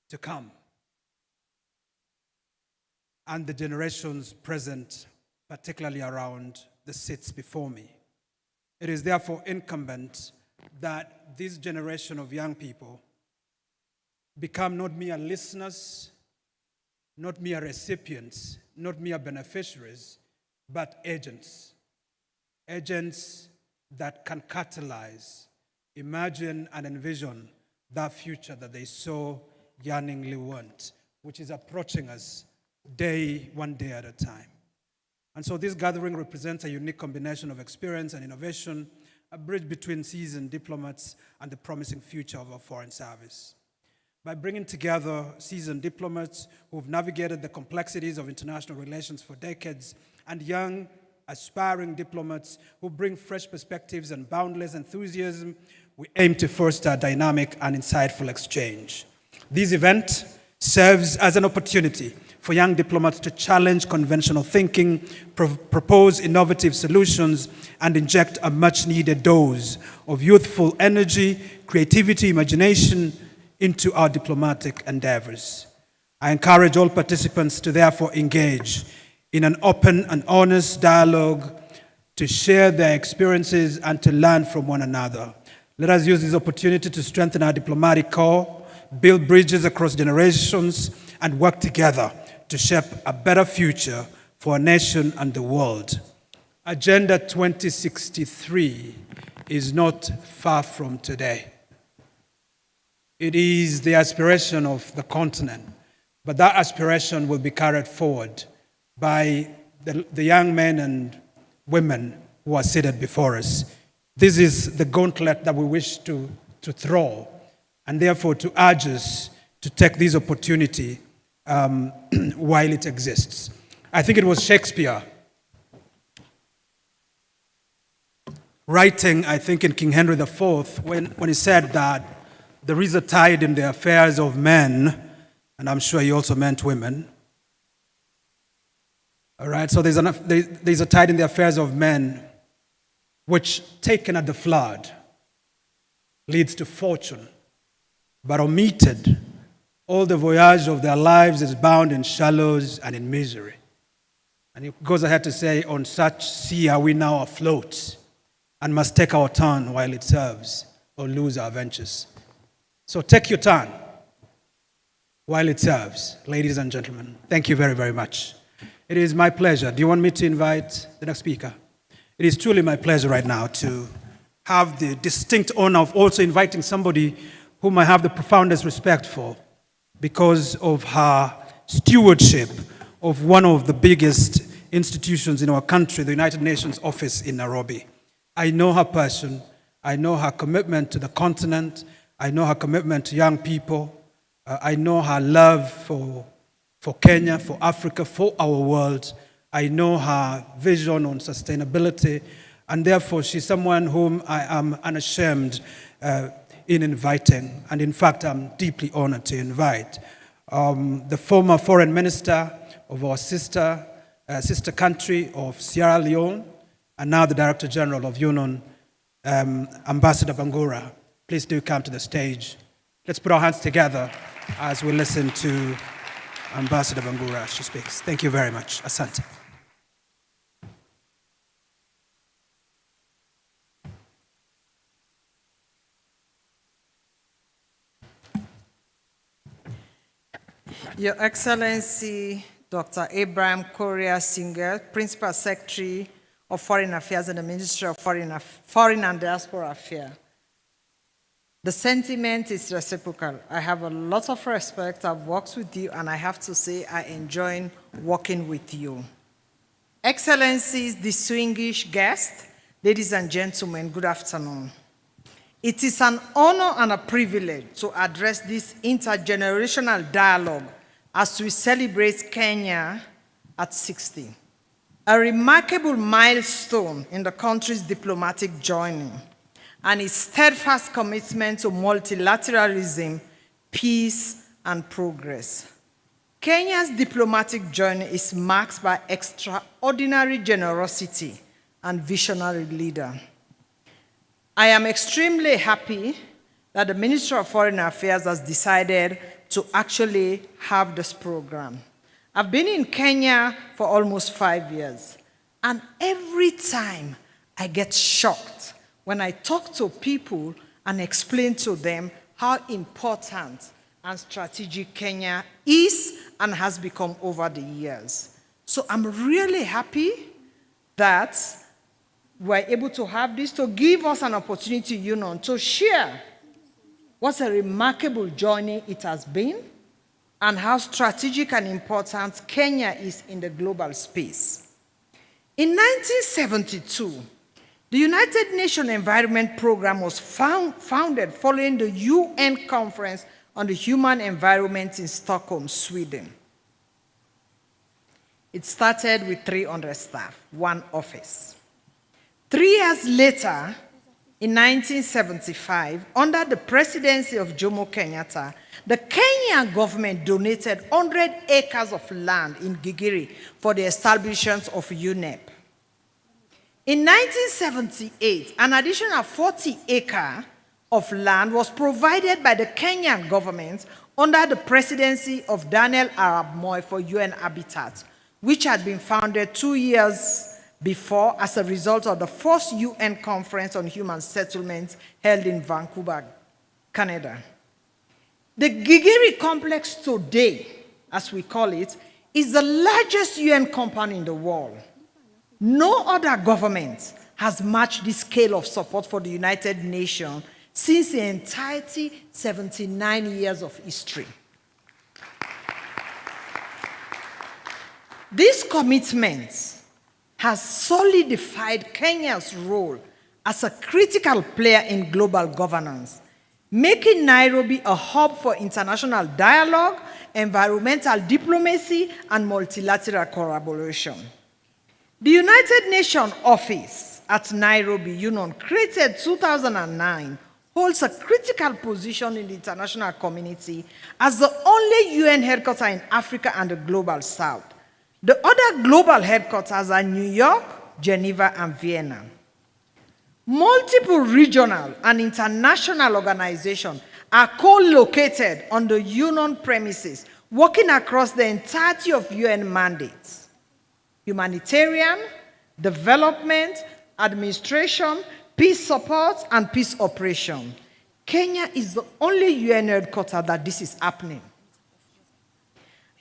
to come and the generations present, particularly around the seats before me. It is therefore incumbent that this generation of young people become not mere listeners, not mere recipients, not mere beneficiaries, but agents. Agents that can catalyze, imagine, and envision that future that they so yearningly want, which is approaching us one day at a time. And so this gathering represents a unique combination of experience and innovation, a bridge between seasoned diplomats and the promising future of our foreign service. By bringing together seasoned diplomats who've navigated the complexities of international relations for decades and young, aspiring diplomats who bring fresh perspectives and boundless enthusiasm, we aim to foster a dynamic and insightful exchange. This event serves as an opportunity for young diplomats to challenge conventional thinking, propose innovative solutions, and inject a much-needed dose of youthful energy, creativity, imagination into our diplomatic endeavors. I encourage all participants to therefore engage in an open and honest dialogue, to share their experiences and to learn from one another. Let us use this opportunity to strengthen our diplomatic core, build bridges across generations, and work together to shape a better future for our nation and the world. Agenda 2063 is not far from today. It is the aspiration of the continent, but that aspiration will be carried forward by the young men and women who are seated before us. This is the gauntlet that we wish to throw, and therefore to urge us to take this opportunity while it exists. I think it was Shakespeare writing, I think, in King Henry IV, when he said that there is a tide in the affairs of men, and I'm sure he also meant women. All right, so there's a tide in the affairs of men which, taken at the flood, leads to fortune, but omitted, all the voyage of their lives is bound in shallows and in misery. And he goes ahead to say, on such sea are we now afloat, and must take our turn while it serves, or lose our ventures. So take your turn while it serves, ladies and gentlemen. Thank you very, very much. It is my pleasure. Do you want me to invite the next speaker? It is truly my pleasure right now to have the distinct honor of also inviting somebody whom I have the profoundest respect for because of her stewardship of one of the biggest institutions in our country, the United Nations office in Nairobi. I know her passion. I know her commitment to the continent. I know her commitment to young people. I know her love for Kenya, for Africa, for our world. I know her vision on sustainability, and therefore she's someone whom I am unashamed in inviting. And in fact, I'm deeply honored to invite the former foreign minister of our sister country of Sierra Leone, and now the Director General of UNON, Ambassador Bangura. Please do come to the stage. Let's put our hands together as we listen to Ambassador Bangura as she speaks. Thank you very much. Asante. Your Excellency, Dr. Abraham Korea Singer, Principal Secretary of Foreign Affairs in the Ministry of Foreign and Diaspora Affairs. The sentiment is reciprocal. I have a lot of respect. I've worked with you, and I have to say I enjoy working with you. Excellencies, distinguished guests, ladies and gentlemen, good afternoon. It is an honor and a privilege to address this intergenerational dialogue as we celebrate Kenya at 60, a remarkable milestone in the country's diplomatic journey and its steadfast commitment to multilateralism, peace, and progress. Kenya's diplomatic journey is marked by extraordinary generosity and visionary leader. I am extremely happy that the Ministry of Foreign Affairs has decided to actually have this program. I've been in Kenya for almost 5 years, and every time I get shocked when I talk to people and explain to them how important and strategic Kenya is and has become over the years. So I'm really happy that we're able to have this to give us an opportunity, to share what a remarkable journey it has been and how strategic and important Kenya is in the global space. In 1972, the United Nations Environment Program was founded following the UN Conference on the Human Environment in Stockholm, Sweden. It started with 300 staff, one office. 3 years later, in 1975, under the presidency of Jomo Kenyatta, the Kenyan government donated 100 acres of land in Gigiri for the establishment of UNEP. In 1978, an additional 40 acres of land was provided by the Kenyan government under the presidency of Daniel Arap Moi for UN Habitat, which had been founded 2 years before as a result of the first UN Conference on Human Settlements held in Vancouver, Canada. The Gigiri complex today, as we call it, is the largest UN compound in the world. No other government has matched this scale of support for the United Nations since the entirety 79 years of history. This commitment has solidified Kenya's role as a critical player in global governance, making Nairobi a hub for international dialogue, environmental diplomacy, and multilateral collaboration. The United Nations office at Nairobi, created 2009, holds a critical position in the international community as the only UN headquarters in Africa and the global south. The other global headquarters are New York, Geneva, and Vienna. Multiple regional and international organizations are co-located on the UN premises, working across the entirety of UN mandates: humanitarian, development, administration, peace support, and peace operation. Kenya is the only UN headquarters that this is happening.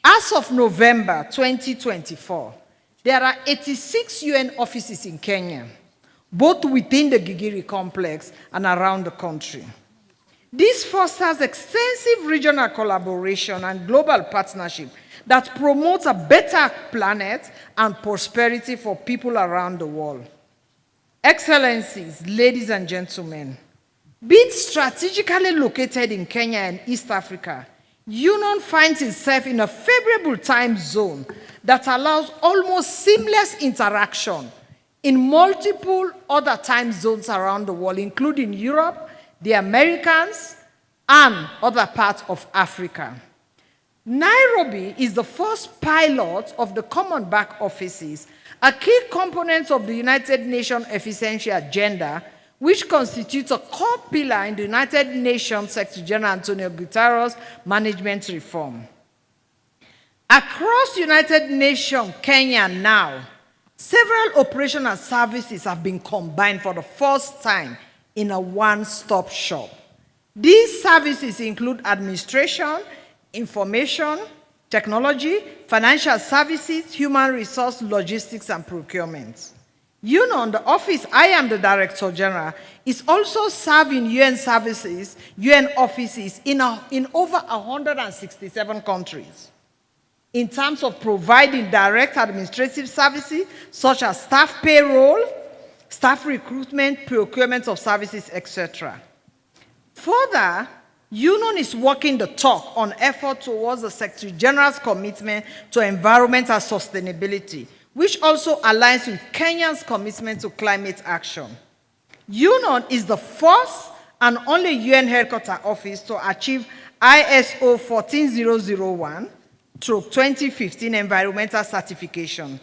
As of November 2024, there are 86 UN offices in Kenya, both within the Gigiri complex and around the country. This fosters extensive regional collaboration and global partnership that promotes a better planet and prosperity for people around the world. Excellencies, ladies and gentlemen, being strategically located in Kenya and East Africa, UNON finds itself in a favorable time zone that allows almost seamless interaction in multiple other time zones around the world, including Europe, the Americas, and other parts of Africa. Nairobi is the first pilot of the common back offices, a key component of the United Nations efficiency agenda, which constitutes a core pillar in the United Nations Secretary General Antonio Guterres' management reform. Across United Nations Kenya now, several operational services have been combined for the first time in a one-stop shop. These services include administration, information, technology, financial services, human resource, logistics, and procurement. UNON, the office I am the Director General, is also serving UN services, UN offices in over 167 countries. In terms of providing direct administrative services such as staff payroll, staff recruitment, procurement of services, etc. Further, UNON is walking the talk on effort towards the Secretary General's commitment to environment and sustainability, which also aligns with Kenya's commitment to climate action. UNON is the first and only UN headquarters office to achieve ISO 14001 through 2015 environmental certification.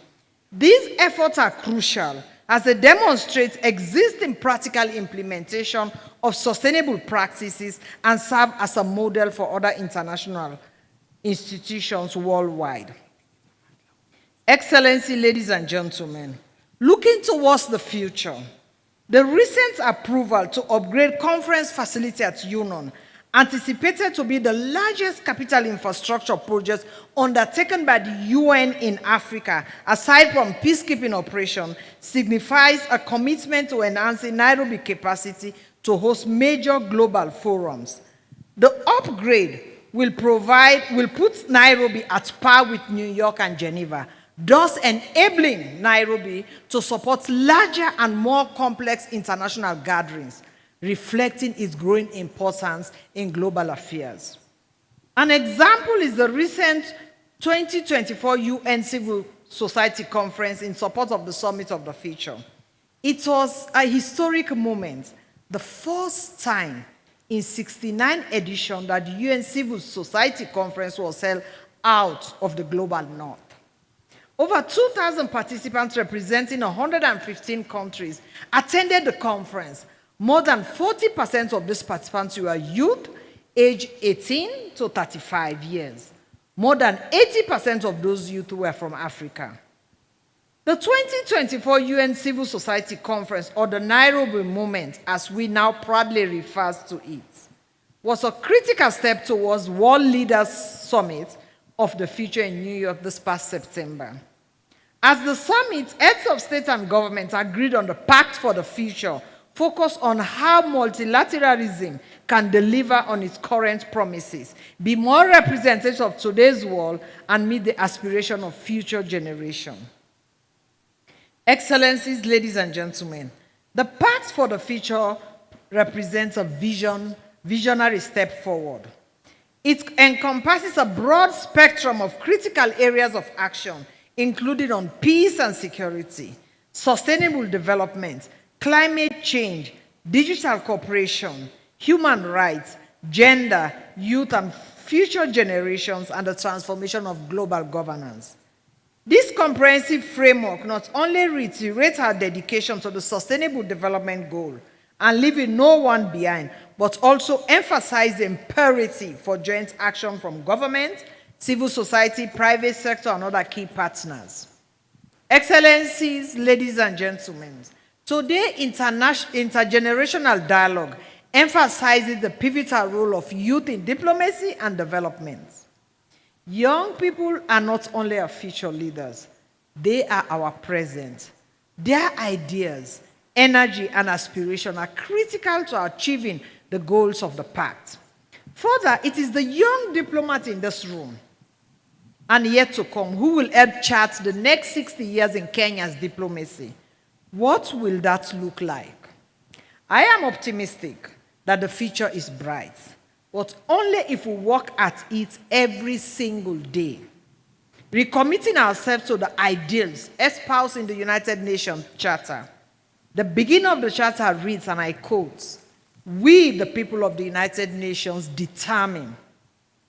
These efforts are crucial as it demonstrates existing practical implementation of sustainable practices and serve as a model for other international institutions worldwide. Excellency, ladies and gentlemen, looking towards the future, the recent approval to upgrade conference facility at UNON, anticipated to be the largest capital infrastructure project undertaken by the UN in Africa, aside from peacekeeping operation, signifies a commitment to enhancing Nairobi capacity to host major global forums. The upgrade will put Nairobi at par with New York and Geneva, thus enabling Nairobi to support larger and more complex international gatherings, reflecting its growing importance in global affairs. An example is the recent 2024 UN Civil Society Conference in support of the Summit of the Future. It was a historic moment, the first time in 69 edition that the UN Civil Society Conference was held out of the global north. Over 2,000 participants representing 115 countries attended the conference. More than 40% of these participants were youth, aged 18 to 35 years. More than 80% of those youth were from Africa. The 2024 UN Civil Society Conference, or the Nairobi Moment, as we now proudly refer to it, was a critical step towards World Leaders Summit of the Future in New York this past September. As the summit, heads of state and government agreed on the Pact for the Future, focus on how multilateralism can deliver on its current promises, be more representative of today's world, and meet the aspiration of future generations. Excellencies, ladies and gentlemen, the Pact for the Future represents a visionary step forward. It encompasses a broad spectrum of critical areas of action, including on peace and security, sustainable development, climate change, digital cooperation, human rights, gender, youth and future generations, and the transformation of global governance. This comprehensive framework not only reiterates our dedication to the Sustainable Development Goal and leaving no one behind, but also emphasizes the imperative for joint action from government, civil society, private sector, and other key partners. Excellencies, ladies and gentlemen, today, intergenerational dialogue emphasizes the pivotal role of youth in diplomacy and development. Young people are not only our future leaders, they are our present. Their ideas, energy, and aspiration are critical to achieving the goals of the Pact. Further, it is the young diplomat in this room and yet to come who will help chart the next 60 years in Kenya's diplomacy. What will that look like? I am optimistic that the future is bright, but only if we work at it every single day, recommitting ourselves to the ideals espoused in the United Nations Charter. The beginning of the charter reads, and I quote, "We, the people of the United Nations, determine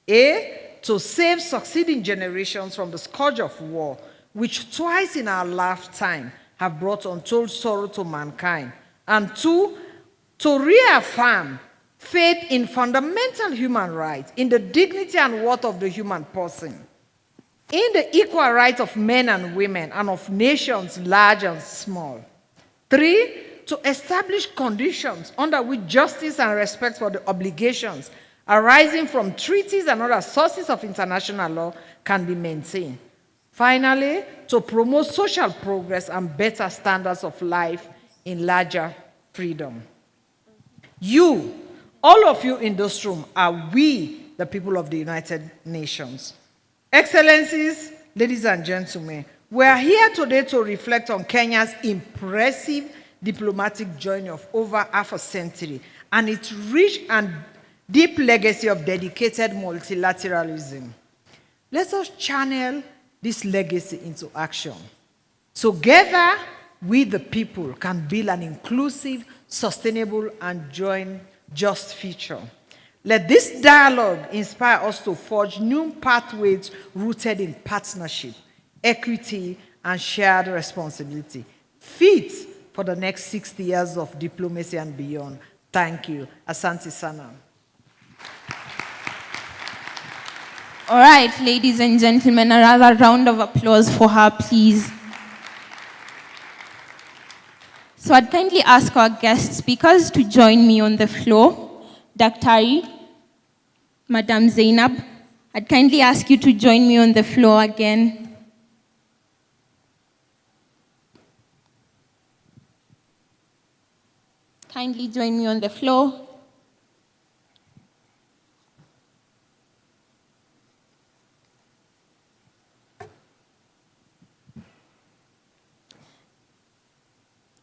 A, to save succeeding generations from the scourge of war, which twice in our lifetime have brought untold sorrow to mankind, and 2, to reaffirm faith in fundamental human rights, in the dignity and worth of the human person, in the equal rights of men and women, and of nations large and small. 3, to establish conditions under which justice and respect for the obligations arising from treaties and other sources of international law can be maintained. Finally, to promote social progress and better standards of life in larger freedom." You, all of you in this room, are we, the people of the United Nations. Excellencies, ladies and gentlemen, we are here today to reflect on Kenya's impressive diplomatic journey of over half a century and its rich and deep legacy of dedicated multilateralism. Let us channel this legacy into action. Together, we the people can build an inclusive, sustainable, and joint just future. Let this dialogue inspire us to forge new pathways rooted in partnership, equity, and shared responsibility. fit for the next 60 years of diplomacy and beyond. Thank you. Asante sana. All right, ladies and gentlemen, another round of applause for her, please. So I'd kindly ask our guest speakers to join me on the floor. Daktari, Madam Zainab, I'd kindly ask you to join me on the floor again. Kindly join me on the floor.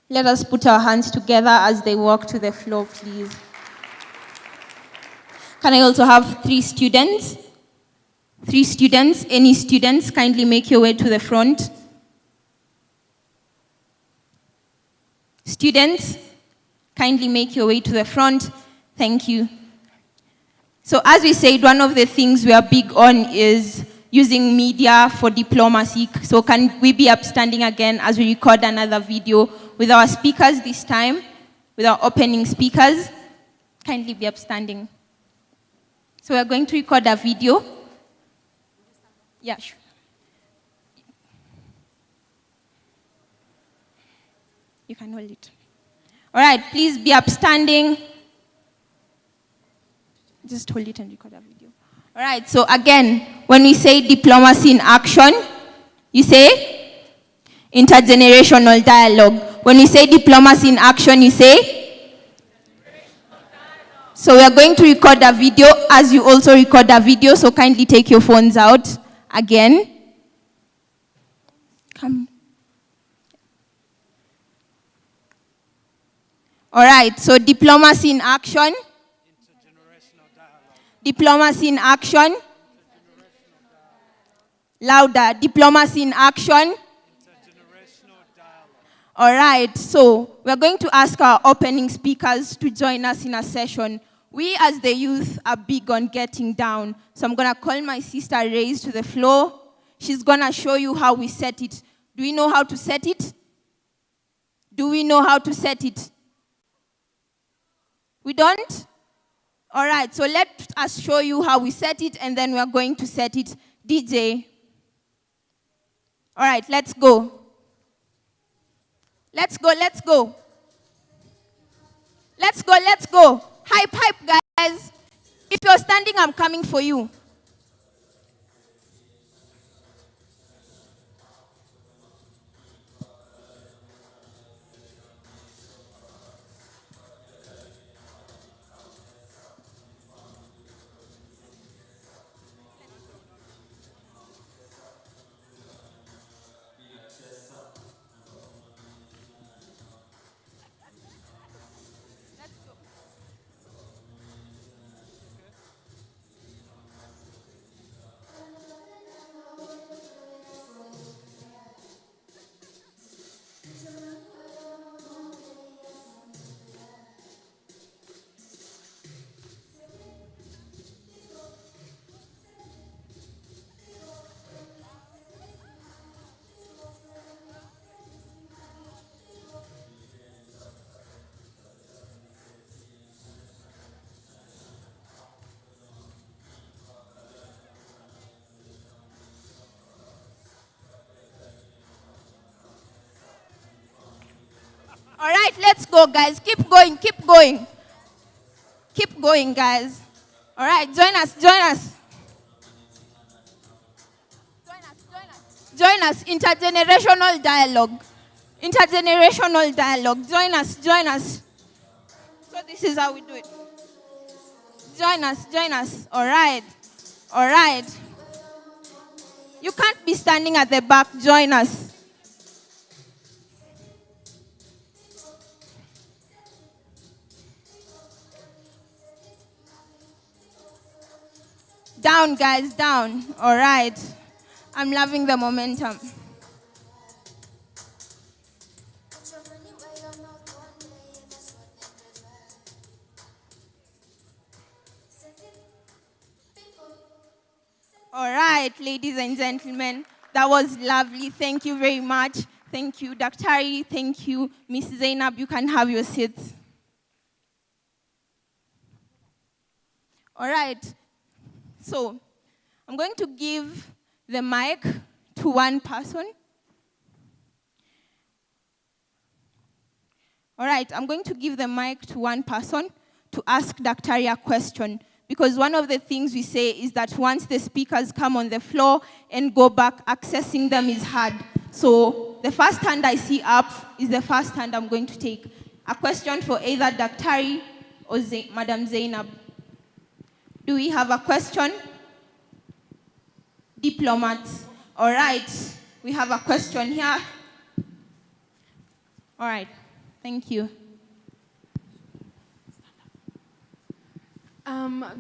Let us put our hands together as they walk to the floor, please. Can I also have 3 students? 3 students, any students, kindly make your way to the front. Students, kindly make your way to the front. Thank you. So as we said, one of the things we are big on is using media for diplomacy. So can we be upstanding again as we record another video with our speakers this time, with our opening speakers? Kindly be upstanding. So we're going to record a video. Yeah, sure. You can hold it. All right, please be upstanding. Just hold it and record a video. All right, so again, when we say diplomacy in action, you say intergenerational dialogue. When we say diplomacy in action, you say? So we are going to record a video as you also record a video, so kindly take your phones out again. Come. All right, so diplomacy in action. Diplomacy in action. Louder. Diplomacy in action. All right, so we're going to ask our opening speakers to join us in a session. We as the youth are big on getting down. So I'm going to call my sister Ray's to the floor. She's going to show you how we set it. Do we know how to set it? Do we know how to set it? We don't? All right, so let us show you how we set it, and then we're going to set it. DJ. All right, let's go. Let's go, let's go. Let's go, let's go. Hype, hype, guys. If you're standing, I'm coming for you. All right, let's go, guys. Keep going, keep going. Keep going, guys. All right, join us, join us. Join us. Intergenerational dialogue. Intergenerational dialogue. Join us, join us. So this is how we do it. Join us, join us. All right. All right. You can't be standing at the back. Join us. Down, guys, down. All right. I'm loving the momentum. All right, ladies and gentlemen, that was lovely. Thank you very much. Thank you, Daktari. Thank you, Miss Zainab. You can have your seats. All right. So, I'm going to give the mic to one person. All right, I'm going to give the mic to one person to ask Daktari a question. Because one of the things we say is that once the speakers come on the floor and go back, accessing them is hard. So the first hand I see up is the first hand I'm going to take. A question for either Daktari or Madam Zainab. Do we have a question? Diplomats. All right, we have a question here. All right, thank you.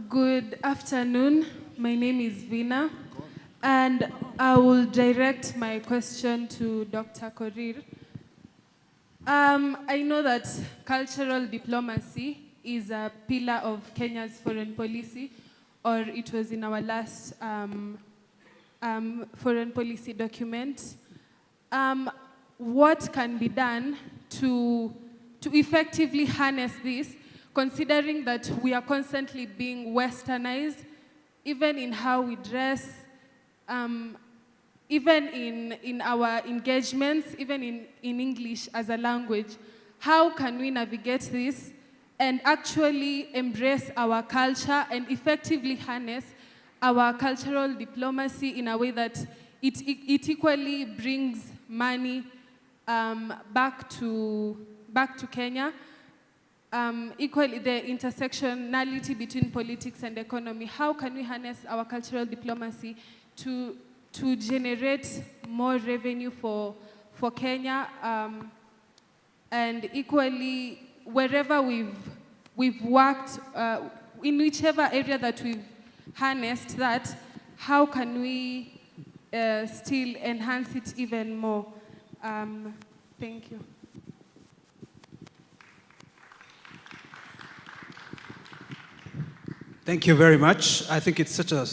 Good afternoon. My name is Vina, and I will direct my question to Dr. Korir. I know that cultural diplomacy is a pillar of Kenya's foreign policy, or it was in our last foreign policy document. What can be done to effectively harness this, considering that we are constantly being westernized, even in how we dress, even in our engagements, even in English as a language? How can we navigate this and actually embrace our culture and effectively harness our cultural diplomacy in a way that it equally brings money back to Kenya? Equally, the intersectionality between politics and economy. How can we harness our cultural diplomacy to generate more revenue for Kenya? And equally, wherever we've worked, in whichever area that we've harnessed that, how can we still enhance it even more? Thank you. Thank you very much. I think it's such a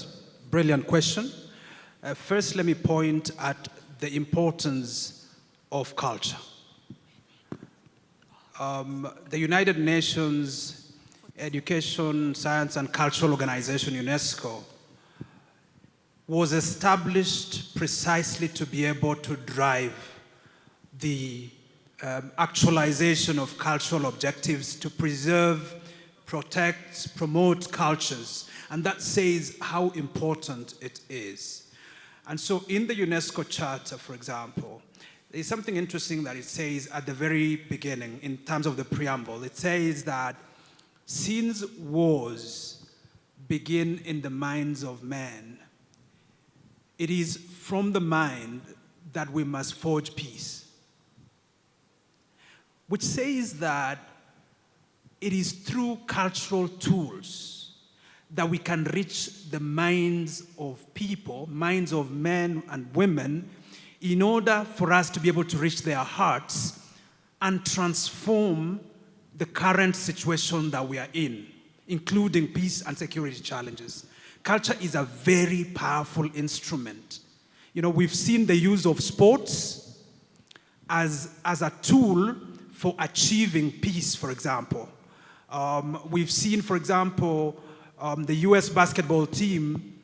brilliant question. First, let me point at the importance of culture. The United Nations Education, Science and Cultural Organization, UNESCO, was established precisely to be able to drive the actualization of cultural objectives, to preserve, protect, promote cultures. And that says how important it is. And so in the UNESCO Charter, for example, there's something interesting that it says at the very beginning in terms of the preamble. It says that since wars begin in the minds of men, it is from the mind that we must forge peace. Which says that it is through cultural tools that we can reach the minds of people, minds of men and women, in order for us to be able to reach their hearts and transform the current situation that we are in, including peace and security challenges. Culture is a very powerful instrument. You know, we've seen the use of sports as a tool for achieving peace, for example. We've seen, for example, the US basketball team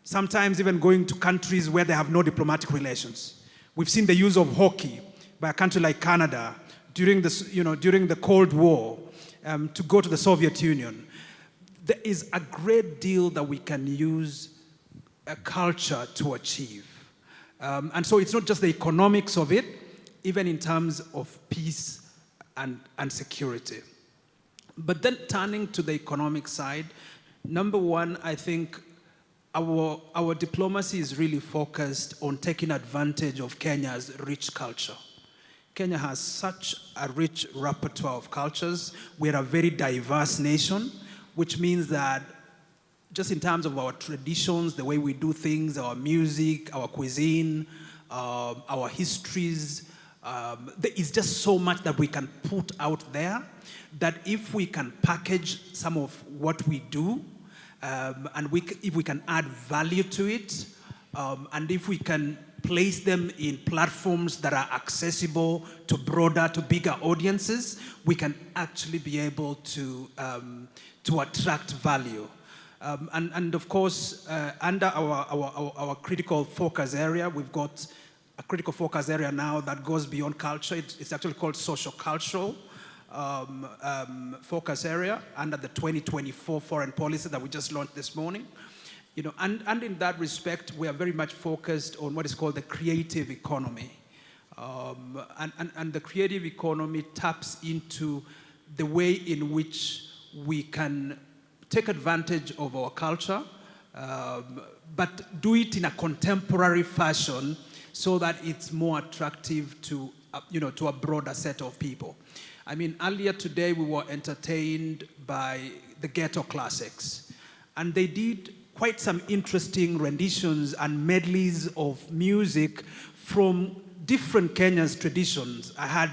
sometimes even going to countries where they have no diplomatic relations. We've seen the use of hockey by a country like Canada during the Cold War to go to the Soviet Union. There is a great deal that we can use a culture to achieve. And so it's not just the economics of it, even in terms of peace and security. But then turning to the economic side, number one, I think our diplomacy is really focused on taking advantage of Kenya's rich culture. Kenya has such a rich repertoire of cultures. We're a very diverse nation, which means that just in terms of our traditions, the way we do things, our music, our cuisine, our histories, there is just so much that we can put out there that if we can package some of what we do, and if we can add value to it, and if we can place them in platforms that are accessible to broader, to bigger audiences, we can actually be able to attract value. And of course, under our critical focus area, we've got a critical focus area now that goes beyond culture. It's actually called social-cultural focus area under the 2024 foreign policy that we just launched this morning. You know, and in that respect, we are very much focused on what is called the creative economy. And the creative economy taps into the way in which we can take advantage of our culture, but do it in a contemporary fashion so that it's more attractive to, to a broader set of people. I mean, earlier today we were entertained by the Ghetto Classics, and they did quite some interesting renditions and medleys of music from different Kenya's traditions. I had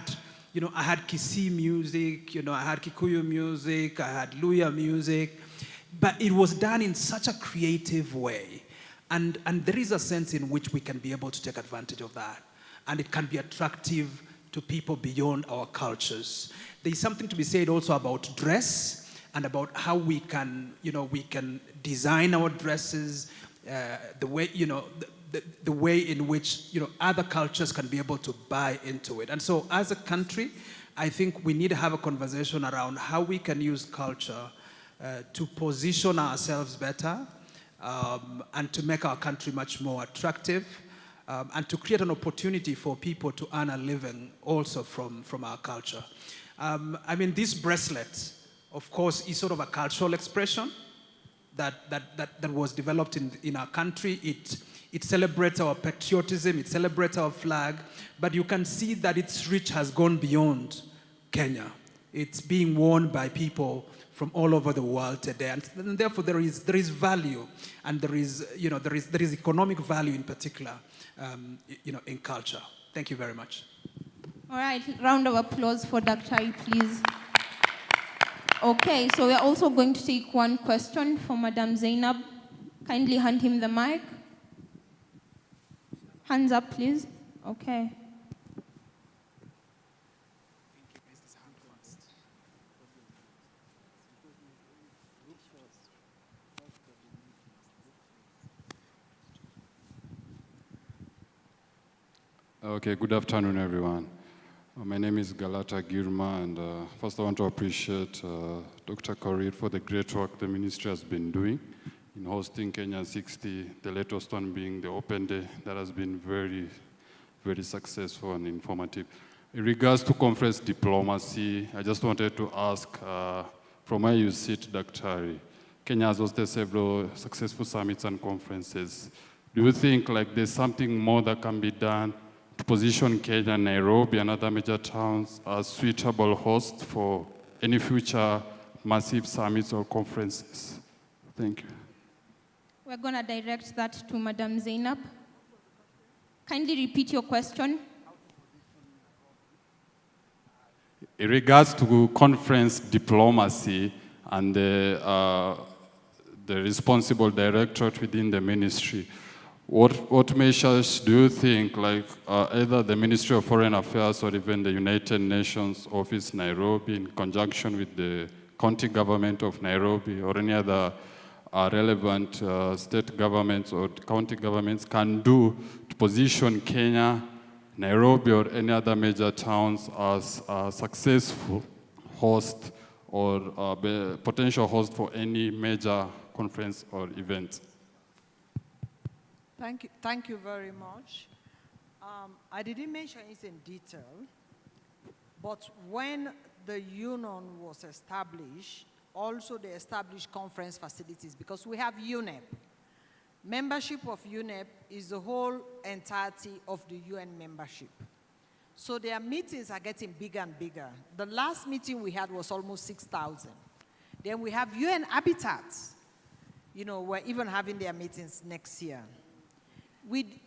Kisii music, I had Kikuyu music, I had Luya music, but it was done in such a creative way. And there is a sense in which we can be able to take advantage of that. And it can be attractive to people beyond our cultures. There's something to be said also about dress and about how we can design our dresses, the way, the way in which, other cultures can be able to buy into it. And so as a country, I think we need to have a conversation around how we can use culture to position ourselves better, and to make our country much more attractive, and to create an opportunity for people to earn a living also from our culture. I mean, this bracelet, of course, is sort of a cultural expression that was developed in our country. It celebrates our patriotism, it celebrates our flag, but you can see that its reach has gone beyond Kenya. It's being worn by people from all over the world today, and therefore there is value, and there is economic value in particular, in culture. Thank you very much. All right, round of applause for Dr. I, please. Okay, so we're also going to take one question from Madam Zainab. Kindly hand him the mic. Hands up, please. Okay. Okay, good afternoon, everyone. My name is Galata Girma, and first I want to appreciate Dr. Korir for the great work the ministry has been doing in hosting Kenya 60, the latest one being the Open Day. That has been very, very successful and informative. In regards to conference diplomacy, I just wanted to ask, from where you sit, Dr. Hari, Kenya has hosted several successful summits and conferences. Do you think there's something more that can be done to position Kenya, Nairobi, and other major towns as suitable hosts for any future massive summits or conferences? Thank you. We're going to direct that to Madam Zainab. Kindly repeat your question. In regards to conference diplomacy and the responsible directorate within the ministry, what measures do you think, either the Ministry of Foreign Affairs or even the United Nations Office Nairobi, in conjunction with the county government of Nairobi or any other relevant state governments or county governments can do to position Kenya, Nairobi, or any other major towns as a successful host or potential host for any major conference or event? Thank you very much. I didn't mention it in detail, but when the union was established, also they established conference facilities because we have UNEP. Membership of UNEP is the whole entirety of the UN membership. So their meetings are getting bigger and bigger. The last meeting we had was almost 6,000. Then we have UN Habitats. We're even having their meetings next year.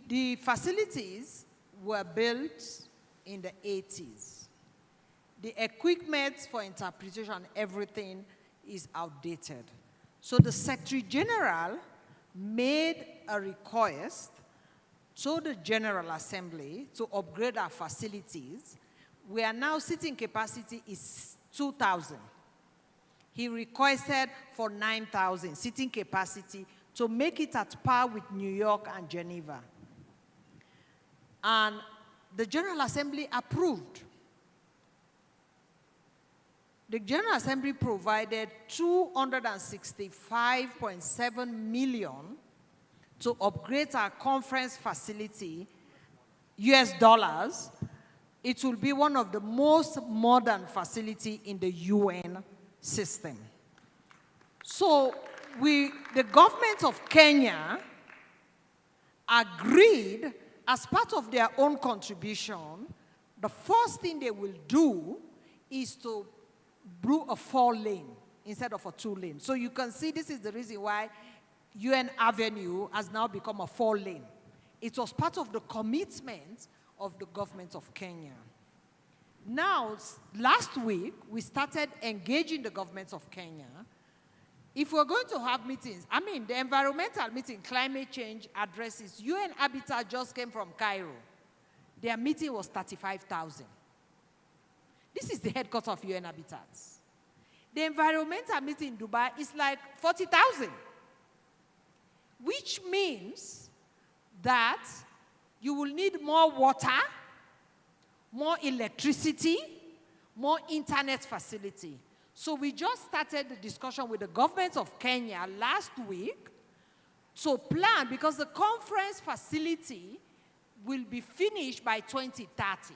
The facilities were built in the 80s. The equipment for interpretation, everything is outdated. So the Secretary General made a request to the General Assembly to upgrade our facilities, where now sitting capacity is 2,000. He requested for 9,000 sitting capacity to make it at par with New York and Geneva. And the General Assembly approved. The General Assembly provided $265.7 million to upgrade our conference facility, US dollars. It will be one of the most modern facilities in the UN system. So the government of Kenya agreed, as part of their own contribution, the first thing they will do is to do a 4-lane instead of a 2-lane. So you can see this is the reason why UN Avenue has now become a 4-lane. It was part of the commitment of the government of Kenya. Now, last week, we started engaging the government of Kenya. If we're going to have meetings, I mean, the environmental meeting, climate change addresses, UN Habitat just came from Cairo. Their meeting was 35,000. This is the headquarters of UN Habitat. The environmental meeting in Dubai is like 40,000, which means that you will need more water, more electricity, more internet facility. So we just started the discussion with the government of Kenya last week to plan, because the conference facility will be finished by 2030.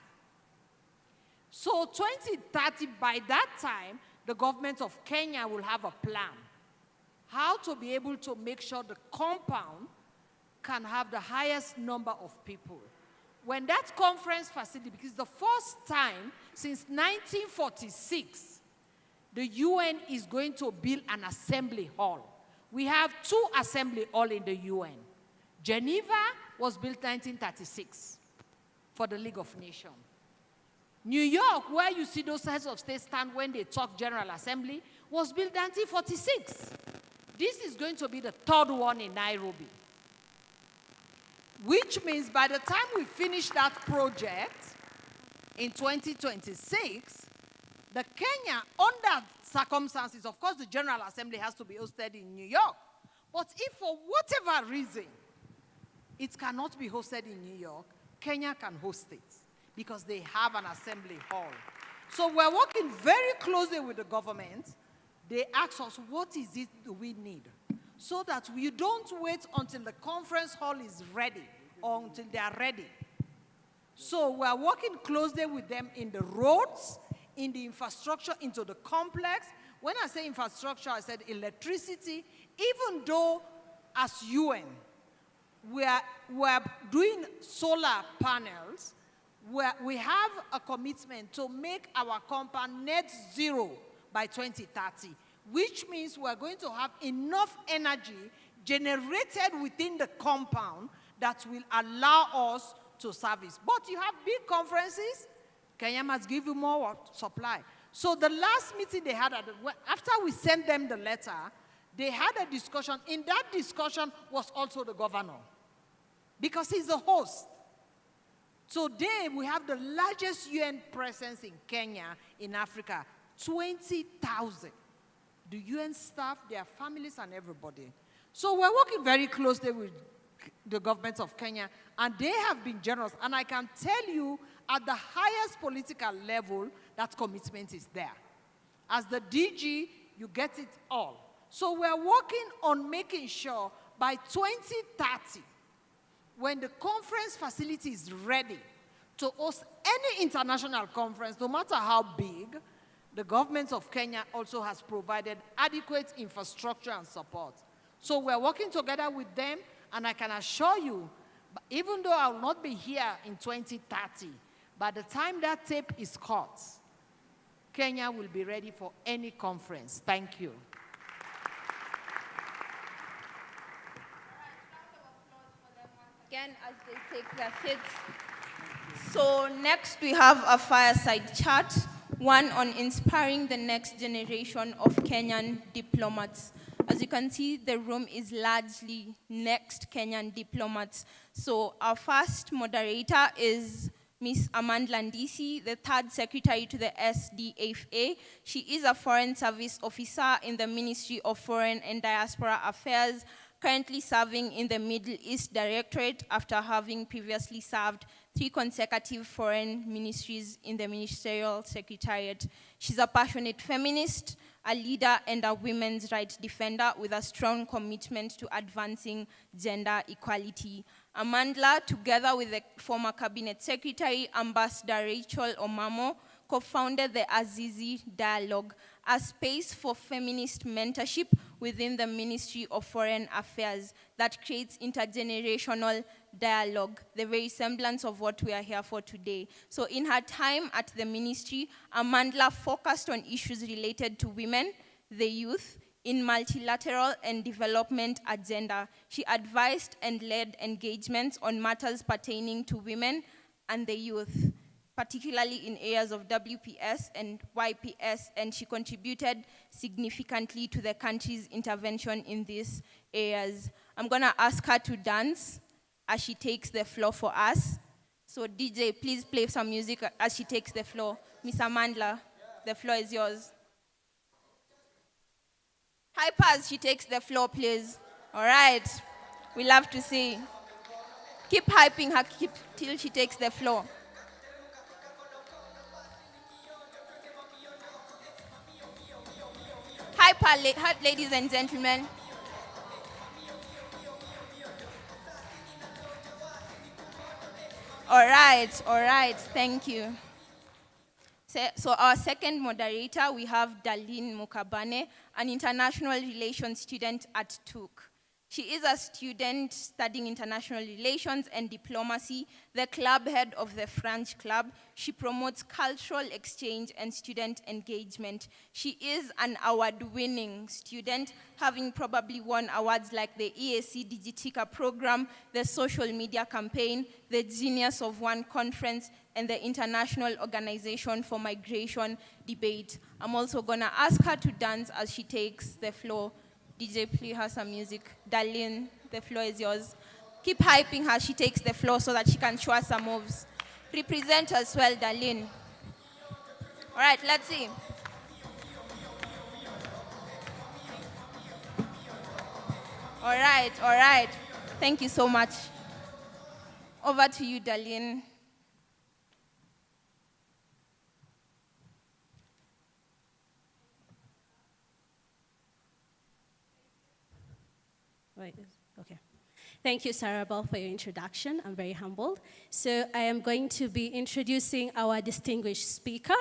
So 2030, by that time, the government of Kenya will have a plan how to be able to make sure the compound can have the highest number of people. When that conference facility, because the first time since 1946, the UN is going to build an assembly hall. We have 2 assembly halls in the UN. Geneva was built 1936 for the League of Nations. New York, where you see those heads of state stand when they talk General Assembly, was built 1946. This is going to be the 3rd one in Nairobi. Which means by the time we finish that project in 2026, the Kenya, under circumstances, of course the General Assembly has to be hosted in New York. But if for whatever reason it cannot be hosted in New York, Kenya can host it because they have an assembly hall. So we're working very closely with the government. They ask us, what is it we need? So that we don't wait until the conference hall is ready or until they are ready. So we're working closely with them in the roads, in the infrastructure, into the complex. When I say infrastructure, I said electricity. Even though as UN, we're doing solar panels, we have a commitment to make our compound net zero by 2030, which means we're going to have enough energy generated within the compound that will allow us to service. But you have big conferences, Kenya must give you more supply. So the last meeting they had, after we sent them the letter, they had a discussion. In that discussion was also the governor, because he's the host. Today, we have the largest UN presence in Kenya, in Africa, 20,000. The UN staff, their families, and everybody. So we're working very closely with the government of Kenya, and they have been generous. And I can tell you, at the highest political level, that commitment is there. As the DG, you get it all. So we're working on making sure by 2030, when the conference facility is ready to host any international conference, no matter how big, the government of Kenya also has provided adequate infrastructure and support. So we're working together with them, and I can assure you, even though I will not be here in 2030, by the time that tape is cut, Kenya will be ready for any conference. Thank you. Again, as they take their seats. So next we have a fireside chat, one on inspiring the next generation of Kenyan diplomats. As you can see, the room is largely next Kenyan diplomats. So our first moderator is Ms. Amanda Landisi, the third secretary to the SDFA. She is a foreign service officer in the Ministry of Foreign and Diaspora Affairs, currently serving in the Middle East Directorate after having previously served 3 consecutive foreign ministries in the Ministerial Secretariat. She's a passionate feminist, a leader, and a women's rights defender with a strong commitment to advancing gender equality. Amandla, together with the former Cabinet Secretary, Ambassador Rachel Omamo, co-founded the Azizi Dialogue, a space for feminist mentorship within the Ministry of Foreign Affairs that creates intergenerational dialogue, the very semblance of what we are here for today. So in her time at the ministry, Amandla focused on issues related to women, the youth, in multilateral and development agenda. She advised and led engagements on matters pertaining to women and the youth, particularly in areas of WPS and YPS, and she contributed significantly to the country's intervention in these areas. I'm gonna ask her to dance as she takes the floor for us. So DJ, please play some music as she takes the floor. Miss Amandla, the floor is yours. Hype as she takes the floor, please. All right, we love to see. Keep hyping her till she takes the floor. Hype, ladies and gentlemen. All right, thank you. So our second moderator, we have Darlene Mukabane, an international relations student at TUC. She is a student studying international relations and diplomacy, the club head of the French Club. She promotes cultural exchange and student engagement. She is an award-winning student, having probably won awards like the EAC Digitica program, the social media campaign, the Genius of One conference, and the International Organization for Migration debate. I'm also gonna ask her to dance as she takes the floor. DJ, play her some music. Darlene, the floor is yours. Keep hyping her, she takes the floor so that she can show us some moves. Represent as well, Darlene. All right, let's see. All right. Thank you so much. Over to you, Darlene. Right. Okay. Thank you, Sarah Bell, for your introduction. I'm very humbled. So I am going to be introducing our distinguished speaker,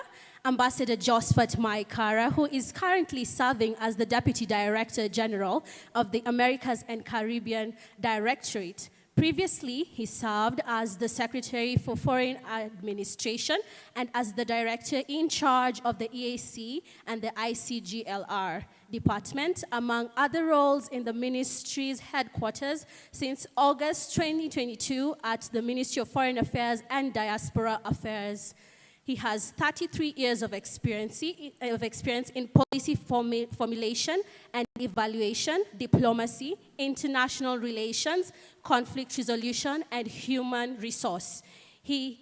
Ambassador Josephat Maikara, who is currently serving as the Deputy Director General of the Americas and Caribbean Directorate. Previously, he served as the Secretary for Foreign Administration and as the Director in charge of the EAC and the ICGLR department, among other roles in the ministry's headquarters since August 2022 at the Ministry of Foreign Affairs and Diaspora Affairs. He has 33 years of experience in policy formulation and evaluation, diplomacy, international relations, conflict resolution, and human resource. He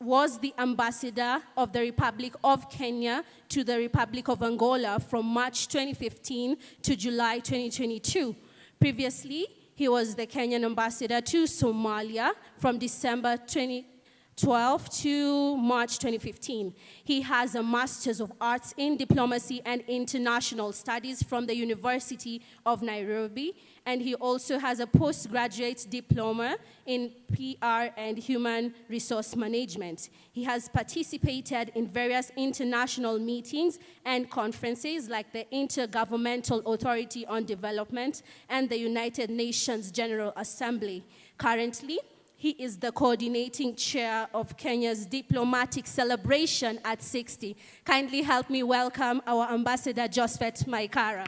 was the ambassador of the Republic of Kenya to the Republic of Angola from March 2015 to July 2022. Previously, he was the Kenyan ambassador to Somalia from December 2012 to March 2015. He has a Master's of Arts in Diplomacy and International Studies from the University of Nairobi, and he also has a postgraduate diploma in PR and Human Resource Management. He has participated in various international meetings and conferences like the Intergovernmental Authority on Development and the United Nations General Assembly. Currently, he is the coordinating chair of Kenya's diplomatic celebration at 60. Kindly help me welcome our Ambassador Josephat Maikara.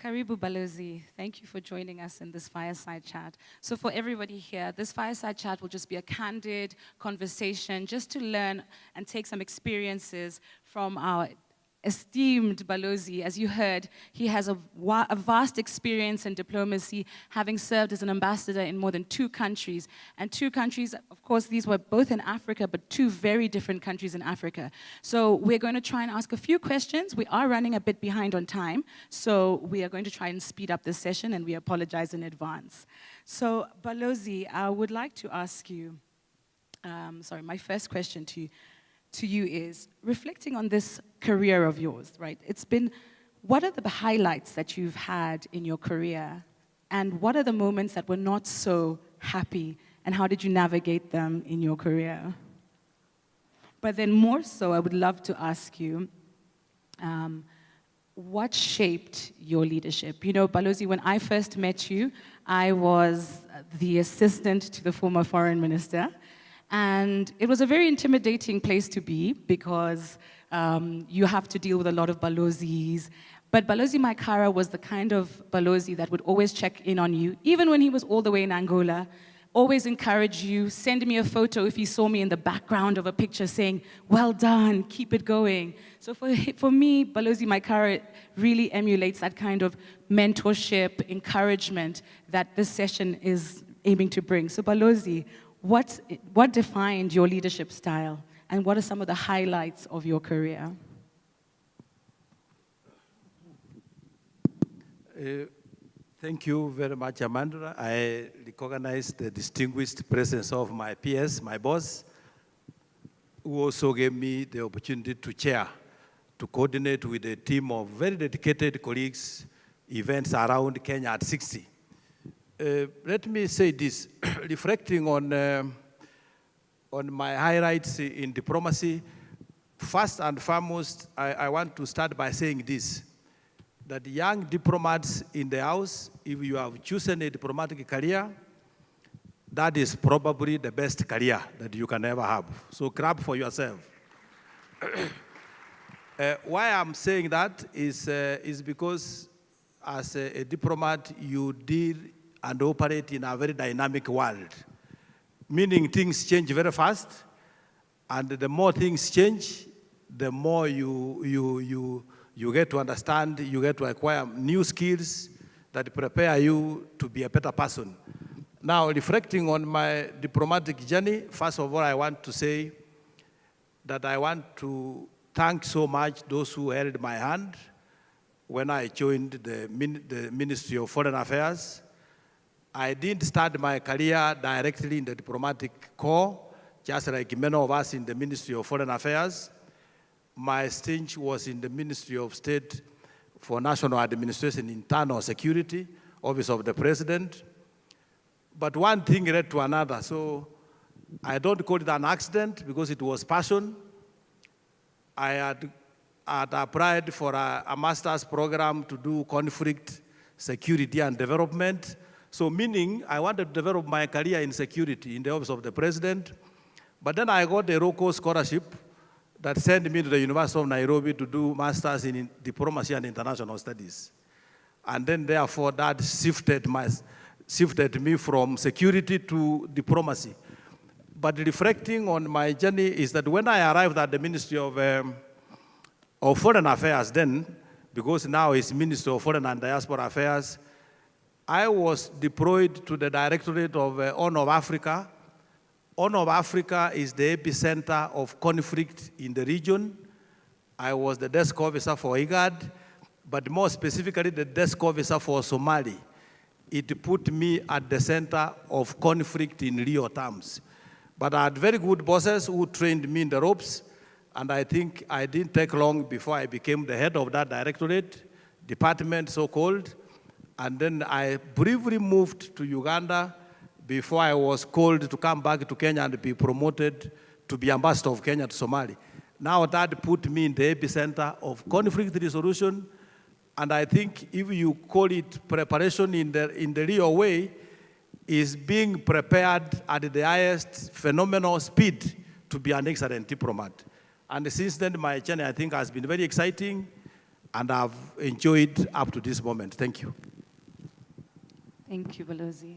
Karibu Balozi, thank you for joining us in this fireside chat. So for everybody here, this fireside chat will just be a candid conversation just to learn and take some experiences from our esteemed Balozi. As you heard, he has a vast experience in diplomacy, having served as an ambassador in more than 2 countries. And 2 countries, of course, these were both in Africa, but 2 very different countries in Africa. So we're going to try and ask a few questions. We are running a bit behind on time, so we are going to try and speed up this session, and we apologize in advance. So Balozi, I would like to ask you, my first question to you is, reflecting on this career of yours, right? What are the highlights that you've had in your career? And what are the moments that were not so happy? And how did you navigate them in your career? But then more so, I would love to ask you, what shaped your leadership? You know, Balozi, when I first met you, I was the assistant to the former foreign minister. And it was a very intimidating place to be because you have to deal with a lot of Balozis. But Balozi Maikara was the kind of Balozi that would always check in on you, even when he was all the way in Angola, always encourage you, send me a photo if he saw me in the background of a picture saying, well done, keep it going. So for me, Balozi Maikara really emulates that kind of mentorship, encouragement that this session is aiming to bring. So Balozi, what defined your leadership style, and what are some of the highlights of your career? Thank you very much, Amanda. I recognize the distinguished presence of my peers, my boss, who also gave me the opportunity to chair, to coordinate with a team of very dedicated colleagues, events around Kenya at 60. Let me say this, reflecting on my highlights in diplomacy, first and foremost, I want to start by saying this, that young diplomats in the house, if you have chosen a diplomatic career, that is probably the best career that you can ever have. So clap for yourself. Why I'm saying that is because as a diplomat, you deal and operate in a very dynamic world, meaning things change very fast, and the more things change, the more you get to understand, you get to acquire new skills that prepare you to be a better person. Now, reflecting on my diplomatic journey, first of all, I want to say that I want to thank so much those who held my hand when I joined the Ministry of Foreign Affairs. I didn't start my career directly in the diplomatic corps, just like many of us in the Ministry of Foreign Affairs. My stint was in the Ministry of State for National Administration, Internal Security, Office of the President. But one thing led to another, so I don't call it an accident because it was passion. I had applied for a master's program to do conflict, security, and development. So meaning I wanted to develop my career in security in the Office of the President. But then I got a local scholarship that sent me to the University of Nairobi to do masters in diplomacy and international studies. And then therefore that shifted me from security to diplomacy. But reflecting on my journey is that when I arrived at the Ministry of Foreign Affairs then, because now it's Ministry of Foreign and Diaspora Affairs, I was deployed to the Directorate of Horn of Africa. Horn of Africa is the epicenter of conflict in the region. I was the desk officer for IGAD, but more specifically the desk officer for Somali. It put me at the center of conflict in real terms. But I had very good bosses who trained me in the ropes, and I think I didn't take long before I became the head of that directorate, department so-called, and then I briefly moved to Uganda before I was called to come back to Kenya and be promoted to be ambassador of Kenya to Somalia. Now that put me in the epicenter of conflict resolution, and I think if you call it preparation in the real way, is being prepared at the highest phenomenal speed to be an excellent diplomat. And since then, my journey, I think, has been very exciting. and I've enjoyed up to this moment. Thank you. Thank you, Balozi.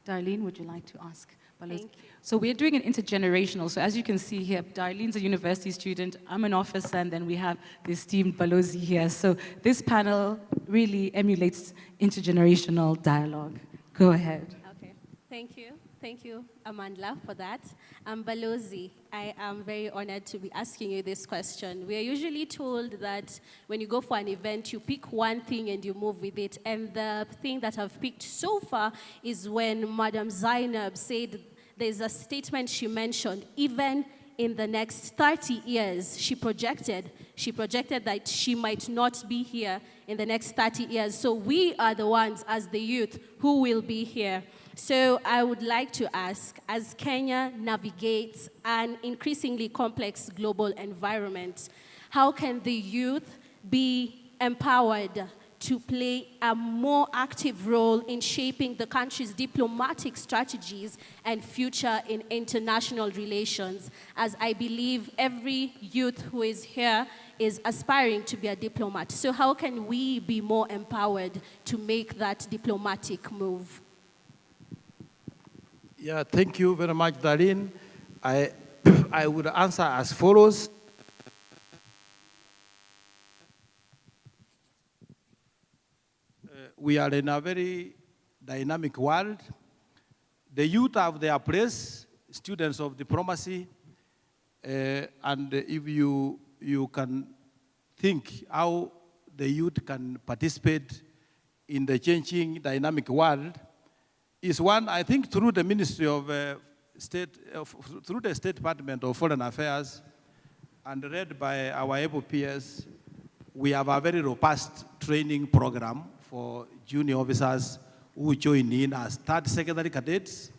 Darlene, would you like to ask Balozi? Thank you. So we're doing an intergenerational. So as you can see here, Darlene's a university student, I'm an officer, and then we have the esteemed Balozi here. So this panel really emulates intergenerational dialogue. Go ahead. Okay, thank you. Thank you, Amandla, for that. Balozi, I am very honored to be asking you this question. We are usually told that when you go for an event, you pick one thing and you move with it. And the thing that I've picked so far is when Madam Zainab said there's a statement she mentioned, even in the next 30 years, she projected that she might not be here in the next 30 years. So we are the ones, as the youth, who will be here. So I would like to ask, as Kenya navigates an increasingly complex global environment, how can the youth be empowered to play a more active role in shaping the country's diplomatic strategies and future in international relations? As I believe every youth who is here is aspiring to be a diplomat. So how can we be more empowered to make that diplomatic move? Yeah, thank you very much, Darlene. I would answer as follows. We are in a very dynamic world. The youth have their place, students of diplomacy, and if you can think how the youth can participate in the changing dynamic world, is one, I think, through the Ministry of through the State Department of Foreign Affairs, and led by our able peers, we have a very robust training program for junior officers who join in as third secretary cadets.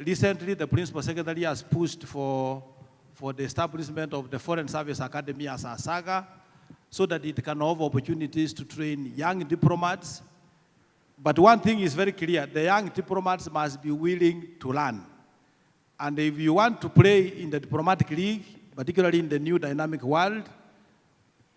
Recently, the Principal Secretary has pushed for the establishment of the Foreign Service Academy as a saga, so that it can offer opportunities to train young diplomats. But one thing is very clear, the young diplomats must be willing to learn. And if you want to play in the diplomatic league, particularly in the new dynamic world,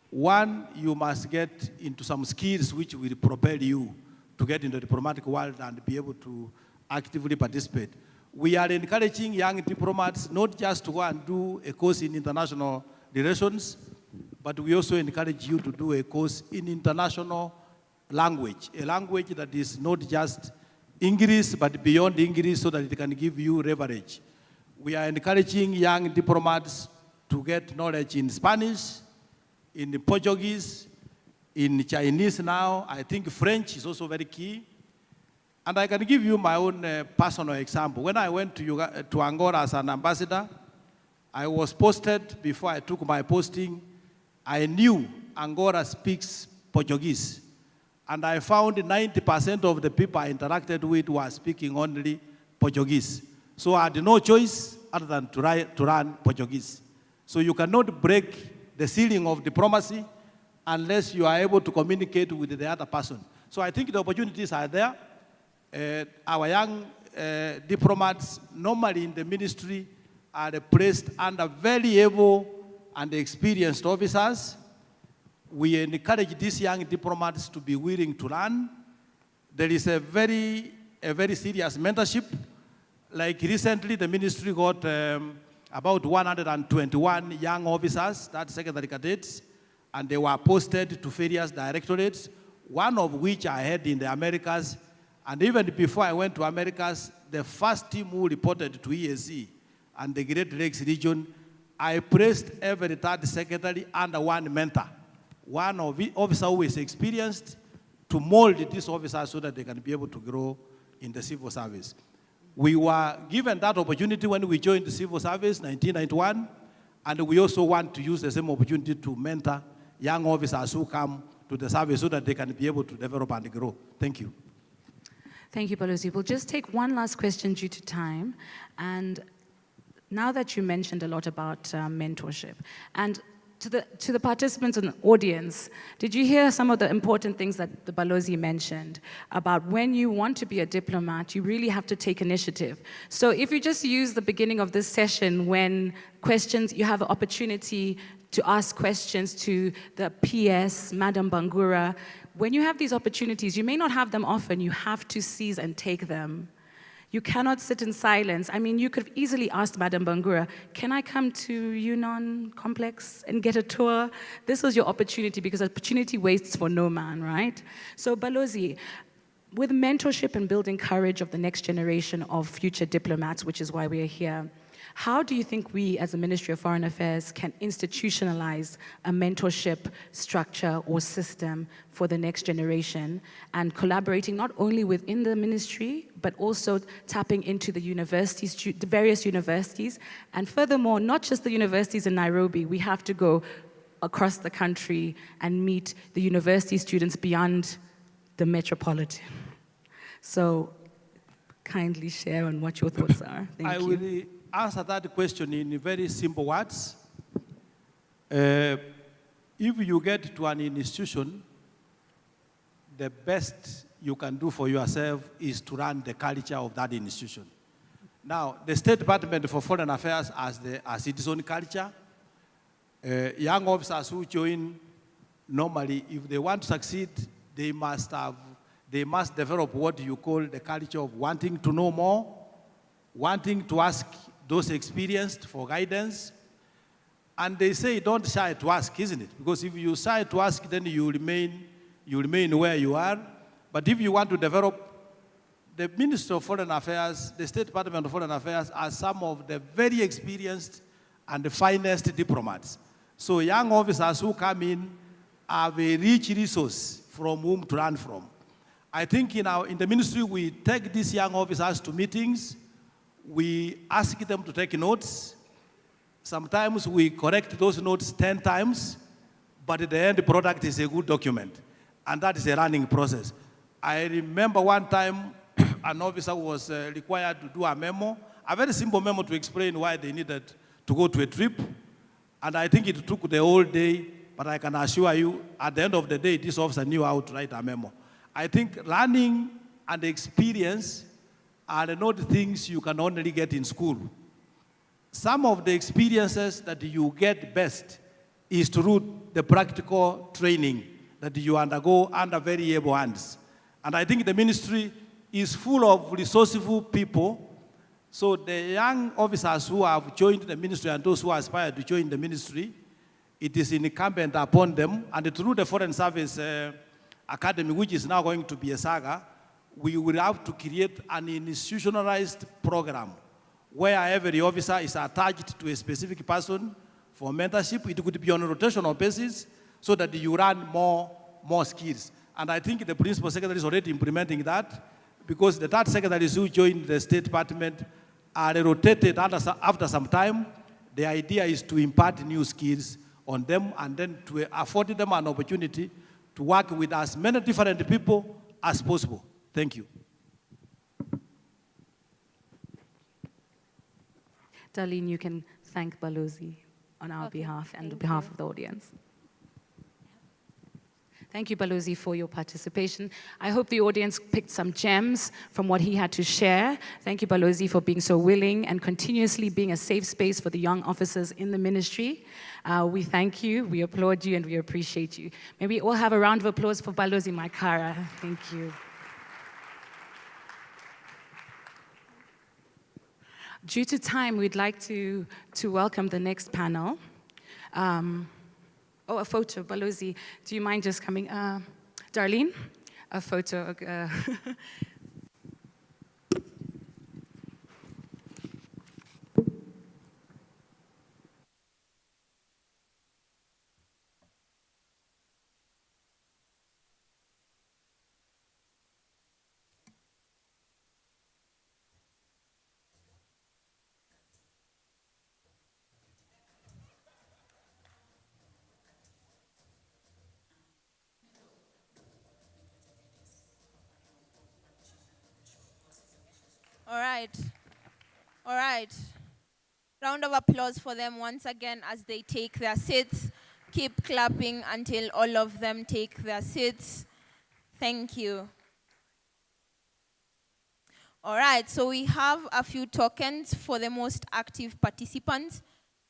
one, you must get into some skills which will propel you to get into the diplomatic world and be able to actively participate. We are encouraging young diplomats not just to go and do a course in international relations, but we also encourage you to do a course in international language, a language that is not just English, but beyond English, so that it can give you leverage. We are encouraging young diplomats to get knowledge in Spanish, in Portuguese, in Chinese now. I think French is also very key. And I can give you my own personal example. When I went to Angola as an ambassador, I was posted, before I took my posting, I knew Angola speaks Portuguese. And I found 90% of the people I interacted with were speaking only Portuguese. So I had no choice other than to learn Portuguese. So you cannot break the ceiling of diplomacy unless you are able to communicate with the other person. So I think the opportunities are there. Our young diplomats, normally in the ministry, are placed under very able and experienced officers. We encourage these young diplomats to be willing to learn. There is a very serious mentorship. Like recently, the ministry got about 121 young officers, that's secretary cadets, and they were posted to various directorates, one of which I had in the Americas. And even before I went to Americas, the first team who reported to EAC and the Great Lakes region, I placed every third secretary under one mentor, one officer who is experienced, to mold these officers so that they can be able to grow in the civil service. We were given that opportunity when we joined the civil service in 1991, and we also want to use the same opportunity to mentor young officers who come to the service so that they can be able to develop and grow. Thank you. Thank you, Balozi. We'll just take one last question due to time. And now that you mentioned a lot about mentorship, and to the participants in the audience, did you hear some of the important things that the Balozi mentioned about when you want to be a diplomat, you really have to take initiative? So if you just use the beginning of this session when questions, you have an opportunity to ask questions to the PS, Madam Bangura. When you have these opportunities, you may not have them often, you have to seize and take them. You cannot sit in silence. I mean, you could have easily asked Madam Bangura, can I come to Yunnan Complex and get a tour? This was your opportunity because opportunity waits for no man, right? So Balozi, with mentorship and building courage of the next generation of future diplomats, which is why we are here, how do you think we as the Ministry of Foreign Affairs can institutionalize a mentorship structure or system for the next generation and collaborating not only within the ministry, but also tapping into the universities, the various universities, and furthermore, not just the universities in Nairobi, we have to go across the country and meet the university students beyond the metropolitan. So kindly share on what your thoughts are. Thank you. Will answer that question in very simple words. If you get to an institution, the best you can do for yourself is to run the culture of that institution. Now, the State Department for Foreign Affairs has its own culture. Young officers who join, normally, if they want to succeed, they must develop what you call the culture of wanting to know more, wanting to ask those experienced for guidance. And they say don't shy to ask, isn't it? Because if you shy to ask, then you remain where you are. But if you want to develop, the Ministry of Foreign Affairs, the State Department of Foreign Affairs are some of the very experienced and the finest diplomats. So young officers who come in have a rich resource from whom to learn from. I think in the ministry, we take these young officers to meetings. We ask them to take notes. Sometimes we correct those notes 10 times, but the end product is a good document. And that is a running process. I remember one time an officer was required to do a memo, a very simple memo to explain why they needed to go to a trip. And I think it took the whole day, but I can assure you, at the end of the day, this officer knew how to write a memo. I think learning and experience are not things you can only get in school. Some of the experiences that you get best is through the practical training that you undergo under very able hands. And I think the ministry is full of resourceful people. So the young officers who have joined the ministry and those who aspire to join the ministry, it is incumbent upon them, and through the Foreign Service Academy, which is now going to be a saga, we will have to create an institutionalized program where every officer is attached to a specific person for mentorship. It could be on a rotational basis so that you run more skills. And I think the principal secretary is already implementing that because the third secretaries who joined the State Department are rotated after some time. The idea is to impart new skills on them and then to afford them an opportunity to work with as many different people as possible. Thank you. Darlene, you can thank Balozi on our behalf and on behalf of the audience. Thank you, Balozi, for your participation. I hope the audience picked some gems from what he had to share. Thank you, Balozi, for being so willing and continuously being a safe space for the young officers in the ministry. We thank you, we applaud you, and we appreciate you. May we all have a round of applause for Balozi Maikara. Thank you. Due to time, we'd like to welcome the next panel. A photo, Balozi. Do you mind just coming? Darlene, a photo. All right. Round of applause for them once again as they take their seats. Keep clapping until all of them take their seats. Thank you. All right, so we have a few tokens for the most active participants,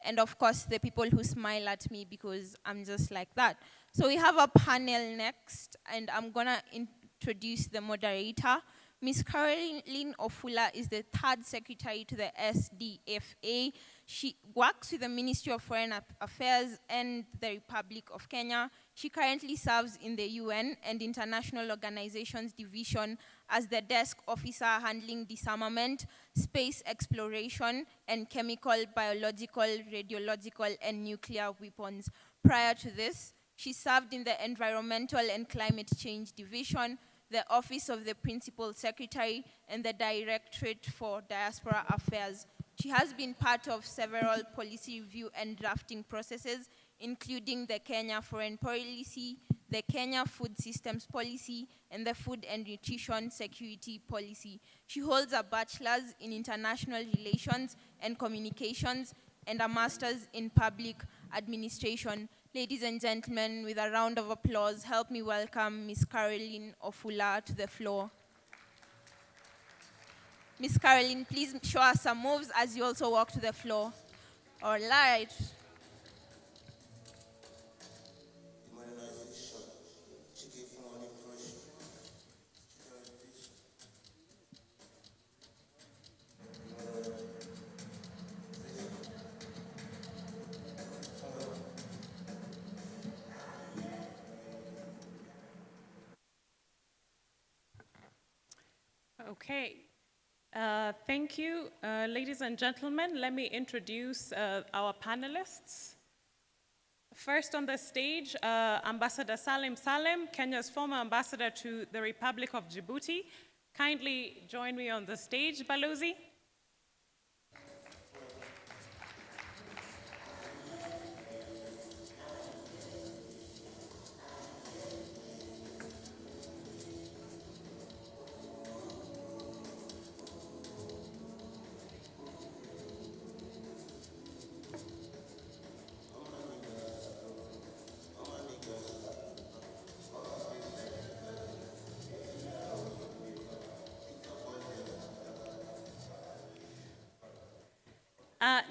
and of course the people who smile at me because I'm just like that. So we have a panel next, and I'm gonna introduce the moderator. Ms. Caroline Ofula is the third secretary to the SDFA. She works with the Ministry of Foreign Affairs and the Republic of Kenya. She currently serves in the UN and International Organizations Division as the desk officer handling disarmament, space exploration, and chemical, biological, radiological, and nuclear weapons. Prior to this, she served in the Environmental and Climate Change Division, the Office of the Principal Secretary, and the Directorate for Diaspora Affairs. She has been part of several policy review and drafting processes, including the Kenya Foreign Policy, the Kenya Food Systems Policy, and the Food and Nutrition Security Policy. She holds a bachelor's in International Relations and Communications and a master's in Public Administration. Ladies and gentlemen, with a round of applause, help me welcome Ms. Caroline Ofula to the floor. Ms. Caroline, please show us some moves as you also walk to the floor. All right. Okay. Thank you. Ladies and gentlemen, let me introduce our panelists. First on the stage, Ambassador Salim Salem, Kenya's former ambassador to the Republic of Djibouti. Kindly join me on the stage, Balozi.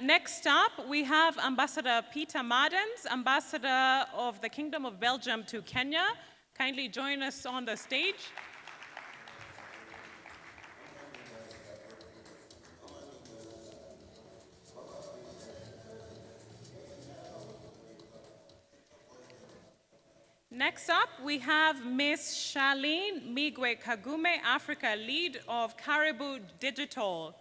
Next up, we have Ambassador Peter Madens, Ambassador of the Kingdom of Belgium to Kenya. Kindly join us on the stage. Next up, we have Ms. Charlene Migwe Kagume, Africa Lead of Caribou Digital.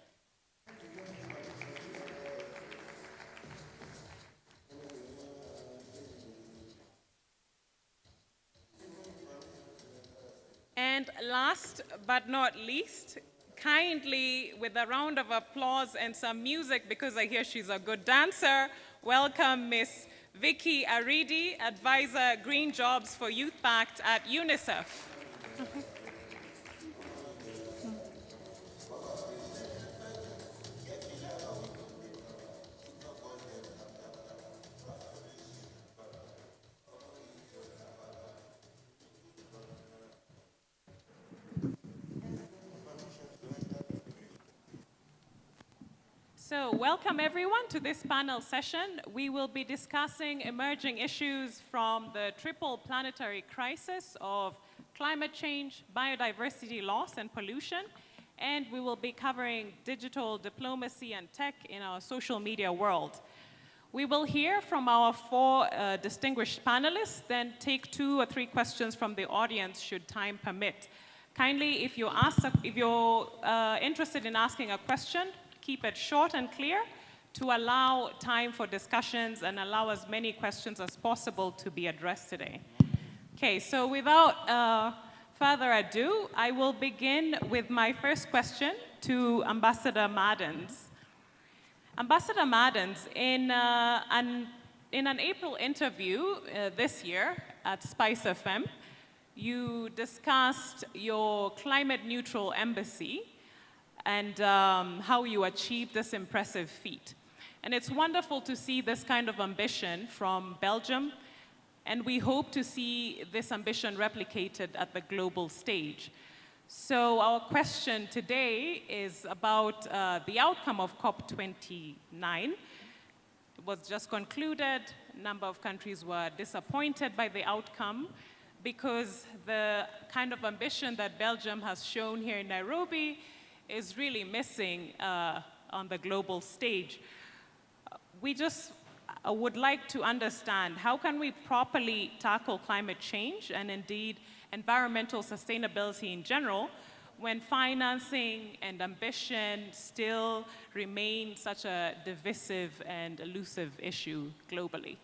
And last but not least, kindly, with a round of applause and some music, because I hear she's a good dancer, welcome Miss Vicky Aridi, Advisor Green Jobs for Youth Pact at UNICEF. So welcome everyone to this panel session. We will be discussing emerging issues from the triple planetary crisis of climate change, biodiversity loss, and pollution. And we will be covering digital diplomacy and tech in our social media world. We will hear from our four distinguished panelists, then take 2 or 3 questions from the audience should time permit. Kindly, if you're interested in asking a question, keep it short and clear to allow time for discussions and allow as many questions as possible to be addressed today. Okay, so without further ado, I will begin with my first question to Ambassador Madens. Ambassador Madens, in an April interview this year at Spice FM, you discussed your climate neutral embassy and how you achieved this impressive feat. And it's wonderful to see this kind of ambition from Belgium And we hope to see this ambition replicated at the global stage. So our question today is about the outcome of COP29. It was just concluded. A number of countries were disappointed by the outcome because the kind of ambition that Belgium has shown here in Nairobi is really missing on the global stage. We just would like to understand, how can we properly tackle climate change and indeed environmental sustainability in general when financing and ambition still remain such a divisive and elusive issue globally?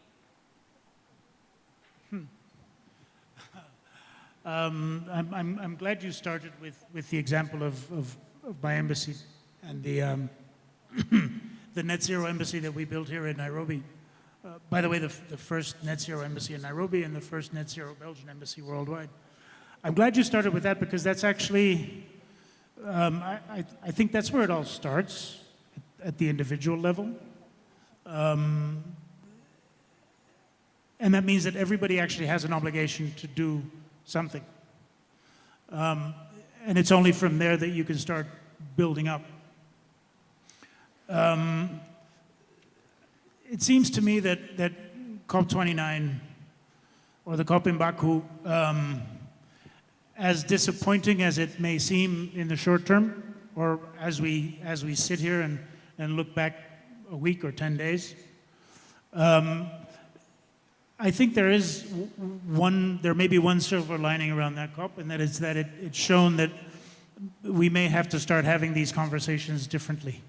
I'm glad you started with the example of my embassy and the the net zero embassy that we built here in Nairobi. By the way, the first net zero embassy in Nairobi and the first net zero Belgian embassy worldwide. I'm glad you started with that because that's actually, I think that's where it all starts, at the individual level. And that means that everybody actually has an obligation to do something. And it's only from there that you can start building up. It seems to me that COP29 or the COP in Baku, as disappointing as it may seem in the short term, or as we sit here and look back a week or 10 days, I think there may be one silver lining around that COP, and that is that it's shown that we may have to start having these conversations differently.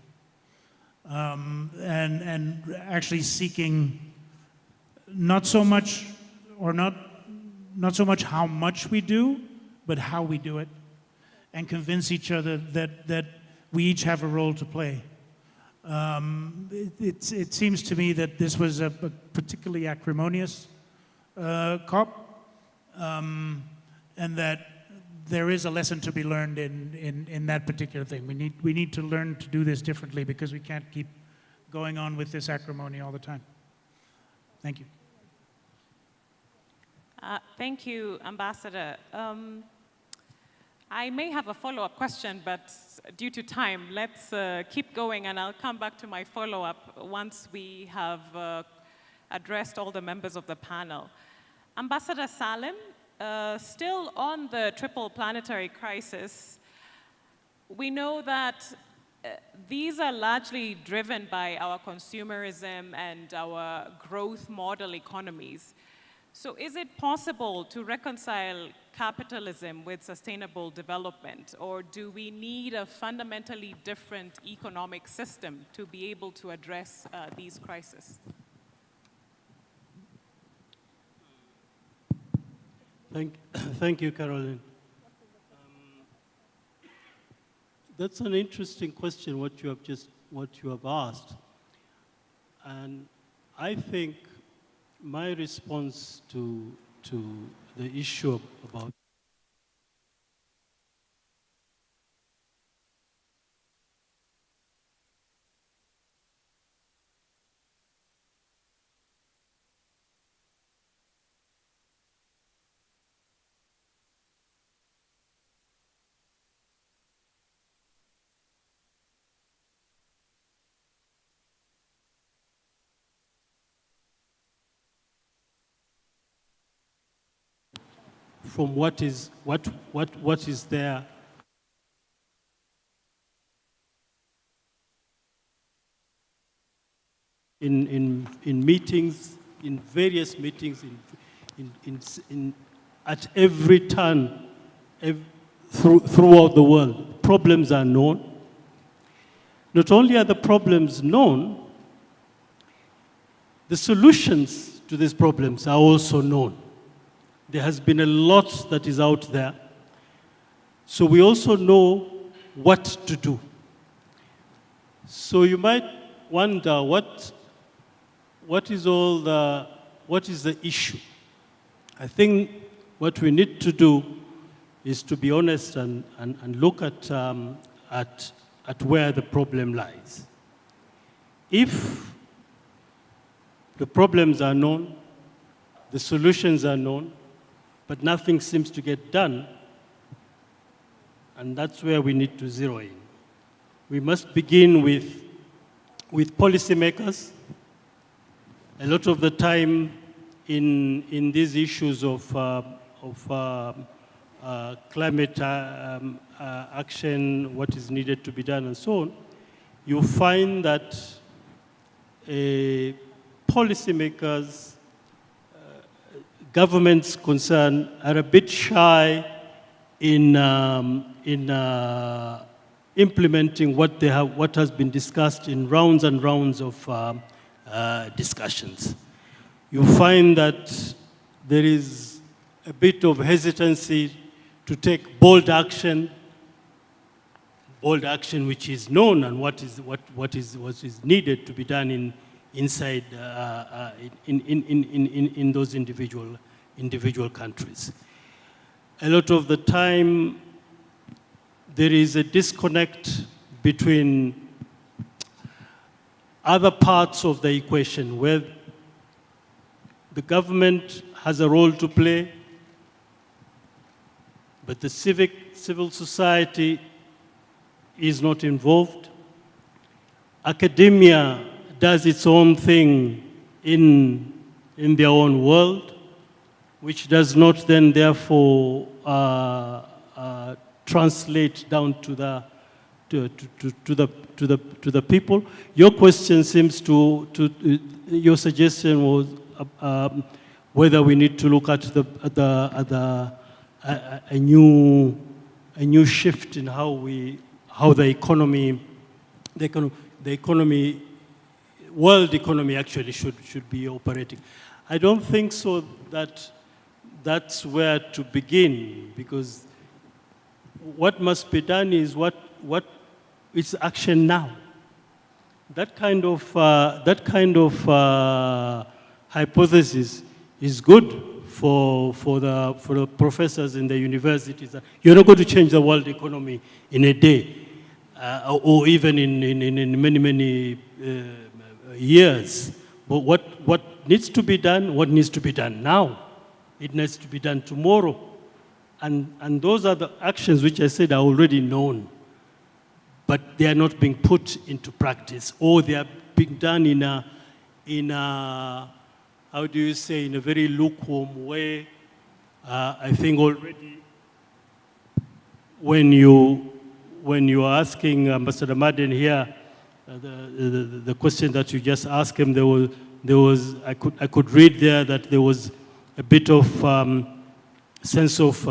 And actually seeking not so much how much we do, but how we do it, and convince each other that we each have a role to play. It seems to me that this was a particularly acrimonious COP, and that there is a lesson to be learned in that particular thing. We need to learn to do this differently because we can't keep going on with this acrimony all the time. Thank you. Thank you, Ambassador. I may have a follow-up question, but due to time, let's keep going, and I'll come back to my follow-up once we have addressed all the members of the panel. Ambassador Salim, still on the triple planetary crisis, we know that these are largely driven by our consumerism and our growth model economies. So is it possible to reconcile capitalism with sustainable development, or do we need a fundamentally different economic system to be able to address these crises? Thank you, Caroline. That's an interesting question, what you have asked. And I think my response to the issue about from what is there in meetings, in various meetings, at every turn throughout the world. Problems are known. Not only are the problems known, the solutions to these problems are also known. There has been a lot that is out there. So we also know what to do. So you might wonder what is the issue? I think what we need to do is to be honest and look at where the problem lies. If the problems are known, the solutions are known, but nothing seems to get done. And that's where we need to zero in. We must begin with policymakers. A lot of the time in these issues of climate action, what is needed to be done and so on, you find that policymakers, governments concerned, are a bit shy in implementing what has been discussed in rounds and rounds of discussions. You find that there is a bit of hesitancy to take bold action which is known and what is needed to be done inside in those individual countries. A lot of the time, there is a disconnect between other parts of the equation where the government has a role to play, but the civil society is not involved. Academia does its own thing in their own world, which does not then therefore translate down to the people. Your question seems your suggestion was whether we need to look at a new shift in how the economy, world economy actually should be operating. I don't think so that's where to begin, because what must be done is what is action now. That kind of hypothesis is good for the professors in the universities. You're not going to change the world economy in a day, or even in many years. But what needs to be done? What needs to be done now? It needs to be done tomorrow. And those are the actions which I said are already known, but they are not being put into practice, or they are being done in a how do you say, in a very lukewarm way. I think already when you are asking Ambassador Madden here, the question that you just asked him, I could read there that there was a bit of sense of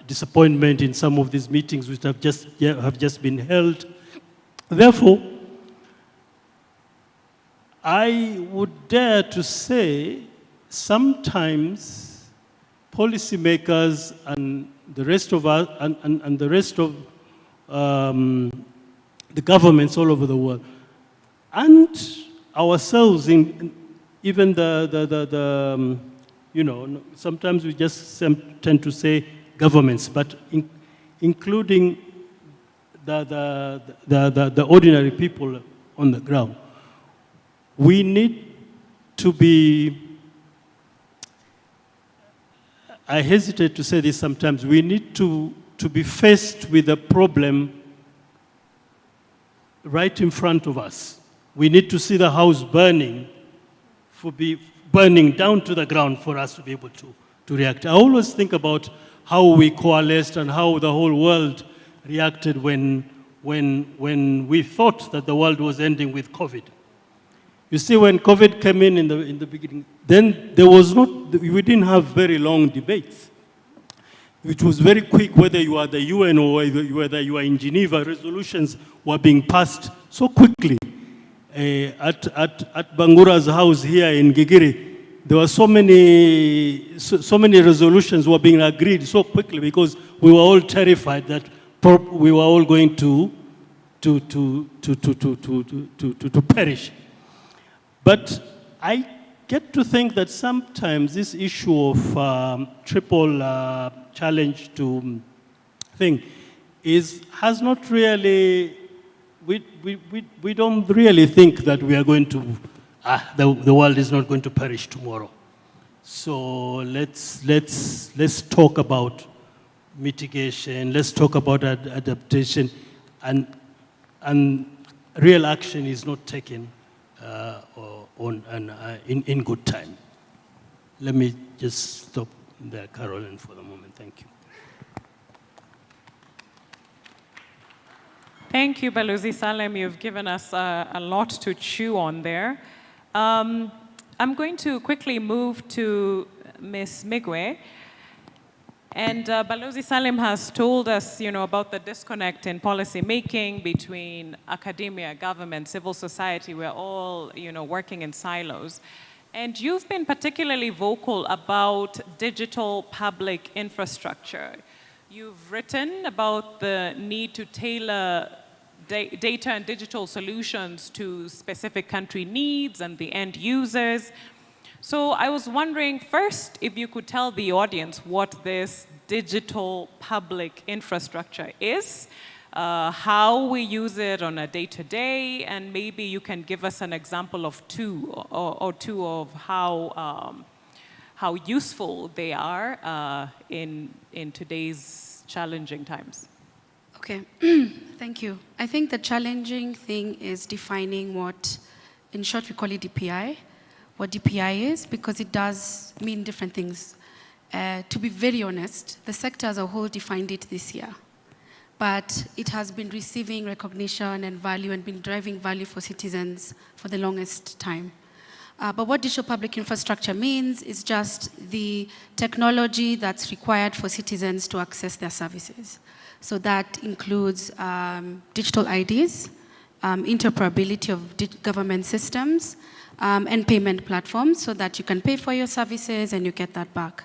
disappointment in some of these meetings which have just been held. Therefore, I would dare to say sometimes policymakers and the rest of us and the rest of the governments all over the world and ourselves, even sometimes we just tend to say governments, but including the ordinary people on the ground. We need to be, I hesitate to say this sometimes, we need to be faced with a problem right in front of us. We need to see the house burning down to the ground for us to be able to react. I always think about how we coalesced and how the whole world reacted when we thought that the world was ending with COVID. You see, when COVID came in the beginning, then we didn't have very long debates. It was very quick, whether you are the UN or whether you are in Geneva, resolutions were being passed so quickly. At Bangura's house here in Gigiri, there were so many resolutions were being agreed so quickly because we were all terrified that we were all going to perish. But I get to think that sometimes this issue of triple challenge to thing has not really, we don't really think that we are going to, the world is not going to perish tomorrow. So let's talk about mitigation. Let's talk about adaptation, and real action is not taken in good time. Let me just stop there, Caroline, for the moment. Thank you. Thank you, Balozi Salem. You've given us a lot to chew on there. I'm going to quickly move to Ms. Migwe. And Balozi Salem has told us, about the disconnect in policy making between academia, government, civil society. We're all, working in silos. And you've been particularly vocal about digital public infrastructure. You've written about the need to tailor data and digital solutions to specific country needs and the end users. So I was wondering, first, if you could tell the audience what this digital public infrastructure is, how we use it on a day-to-day, and maybe you can give us an example of two of how useful they are in today's challenging times. Okay, thank you. I think the challenging thing is defining what, in short, we call it DPI, what DPI is, because it does mean different things. To be very honest, the sector as a whole defined it this year, but it has been receiving recognition and value and been driving value for citizens for the longest time. But what digital public infrastructure means is just the technology that's required for citizens to access their services. So that includes digital IDs, interoperability of government systems, and payment platforms so that you can pay for your services and you get that back.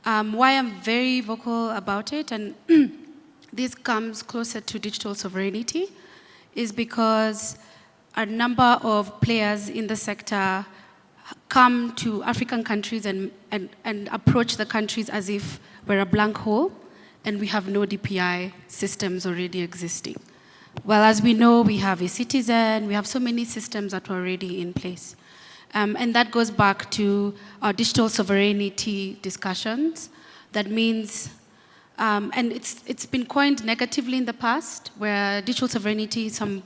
Why I'm very vocal about it, and this comes closer to digital sovereignty, is because a number of players in the sector come to African countries and approach the countries as if we're a blank hole and we have no DPI systems already existing. Well, as we know, we have a citizen, we have so many systems that are already in place. And that goes back to our digital sovereignty discussions. That means, and it's been coined negatively in the past, where digital sovereignty, some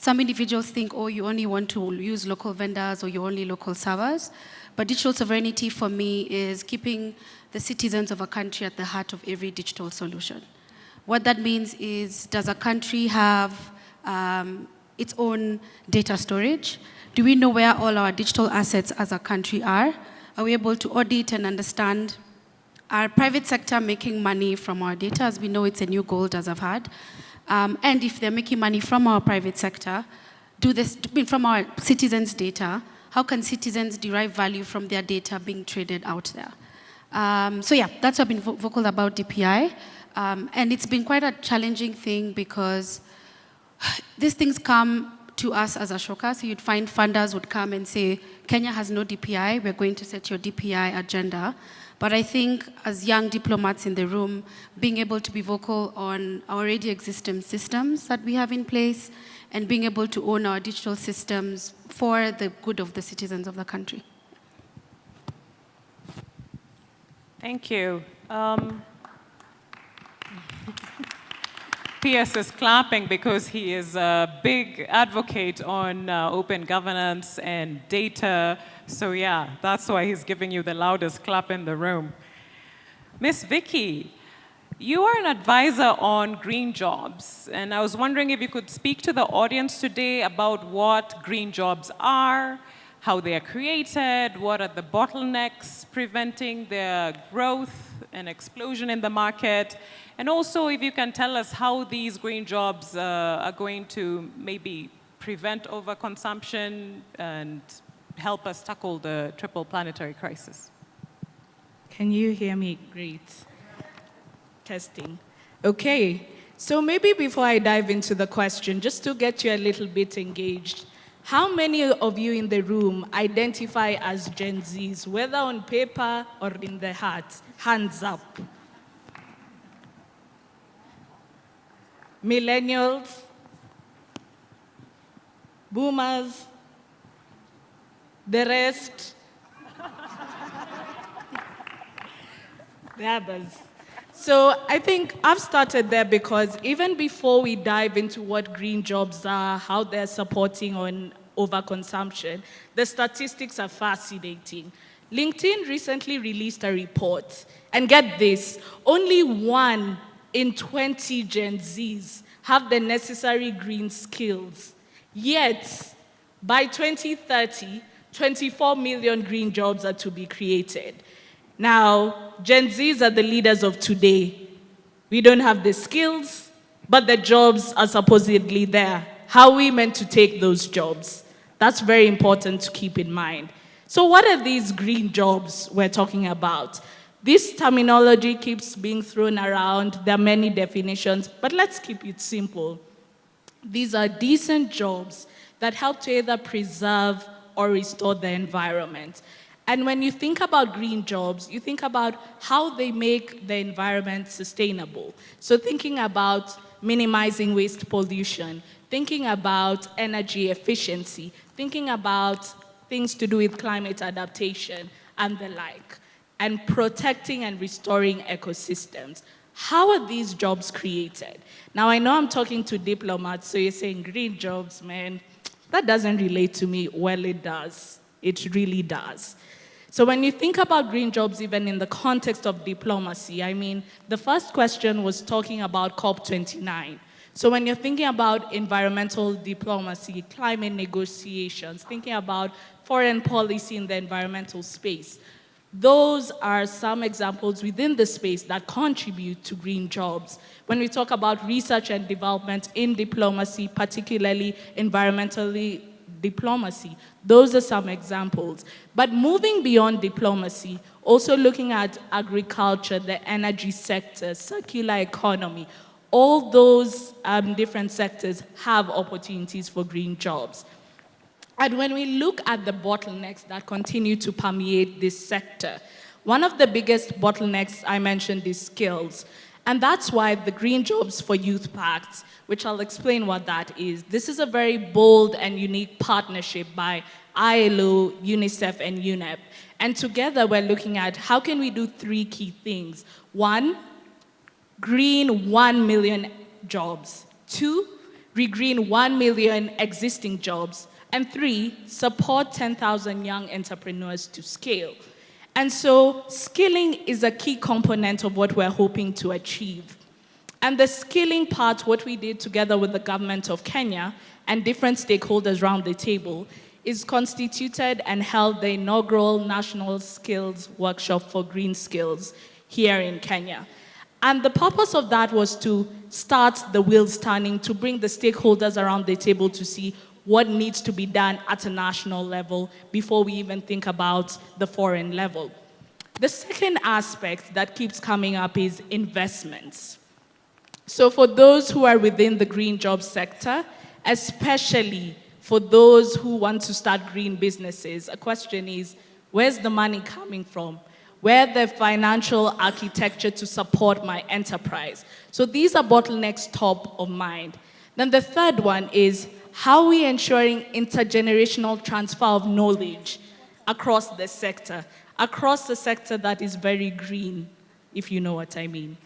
individuals think, oh, you only want to use local vendors or you only local servers. But digital sovereignty for me is keeping the citizens of a country at the heart of every digital solution. What that means is, does a country have its own data storage? Do we know where all our digital assets as a country are? Are we able to audit and understand, our private sector making money from our data? As we know, it's a new gold as I've had. And if they're making money from our private sector, from our citizens' data, how can citizens derive value from their data being traded out there? So yeah, that's what I've been vocal about DPI. And it's been quite a challenging thing because these things come to us as Ashoka. So you'd find funders would come and say, Kenya has no DPI, we're going to set your DPI agenda. But I think as young diplomats in the room, being able to be vocal on our already existing systems that we have in place and being able to own our digital systems for the good of the citizens of the country. Thank you. PS is clapping because he is a big advocate on open governance and data. So yeah, that's why he's giving you the loudest clap in the room. Miss Vicky, you are an advisor on green jobs. And I was wondering if you could speak to the audience today about what green jobs are, how they are created, what are the bottlenecks preventing their growth and explosion in the market, and also if you can tell us how these green jobs are going to maybe prevent overconsumption and help us tackle the triple planetary crisis. Can you hear me? Great. Testing. Okay, so maybe before I dive into the question, just to get you a little bit engaged, how many of you in the room identify as Gen Zs, whether on paper or in the heart? Hands up. Millennials? Boomers? The rest? the others. So I think I've started there because even before we dive into what green jobs are, how they're supporting on overconsumption, the statistics are fascinating. LinkedIn recently released a report, and get this, only 1 in 20 Gen Zs have the necessary green skills. Yet, by 2030, 24 million green jobs are to be created. Now, Gen Zs are the leaders of today. We don't have the skills, but the jobs are supposedly there. How are we meant to take those jobs? That's very important to keep in mind. So what are these green jobs we're talking about? This terminology keeps being thrown around. There are many definitions, but let's keep it simple. These are decent jobs that help to either preserve or restore the environment. And when you think about green jobs, you think about how they make the environment sustainable. So thinking about minimizing waste pollution, thinking about energy efficiency, thinking about things to do with climate adaptation and the like, and protecting and restoring ecosystems. How are these jobs created? Now, I know I'm talking to diplomats, so you're saying green jobs, man, that doesn't relate to me. Well, it does. It really does. So when you think about green jobs, even in the context of diplomacy, I mean, the first question was talking about COP29. So when you're thinking about environmental diplomacy, climate negotiations, thinking about foreign policy in the environmental space, those are some examples within the space that contribute to green jobs. When we talk about research and development in diplomacy, particularly environmentally diplomacy, those are some examples. But moving beyond diplomacy, also looking at agriculture, the energy sector, circular economy, all those different sectors have opportunities for green jobs. And when we look at the bottlenecks that continue to permeate this sector, one of the biggest bottlenecks I mentioned is skills. And that's why the Green Jobs for Youth Pact, which I'll explain what that is, this is a very bold and unique partnership by ILO, UNICEF, and UNEP. And together we're looking at how can we do 3 key things. 1, green 1 million jobs. 2, regreen 1 million existing jobs. And 3, support 10,000 young entrepreneurs to scale. And so skilling is a key component of what we're hoping to achieve. And the skilling part, what we did together with the government of Kenya and different stakeholders around the table, is constituted and held the inaugural National Skills Workshop for Green Skills here in Kenya. And the purpose of that was to start the wheels turning, to bring the stakeholders around the table to see what needs to be done at a national level before we even think about the foreign level. The second aspect that keeps coming up is investments. So for those who are within the green job sector, especially for those who want to start green businesses, a question is, where's the money coming from? Where's the financial architecture to support my enterprise? So these are bottlenecks top of mind. Then the third one is, how are we ensuring intergenerational transfer of knowledge across the sector that is very green, if you know what I mean.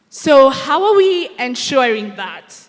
So how are we ensuring that?